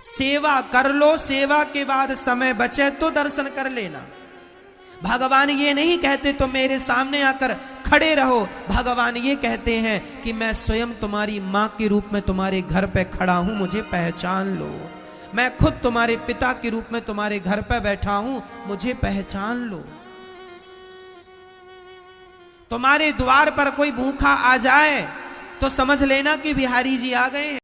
सेवा कर लो, सेवा के बाद समय बचे तो दर्शन कर लेना। भगवान ये नहीं कहते तो मेरे सामने आकर खड़े रहो, भगवान ये कहते हैं कि मैं स्वयं तुम्हारी माँ के रूप में तुम्हारे घर पे खड़ा हूं, मुझे पहचान लो। मैं खुद तुम्हारे पिता के रूप में तुम्हारे घर पे बैठा हूं, मुझे पहचान लो। तुम्हारे द्वार पर कोई भूखा आ जाए तो समझ लेना कि बिहारी जी आ गए हैं।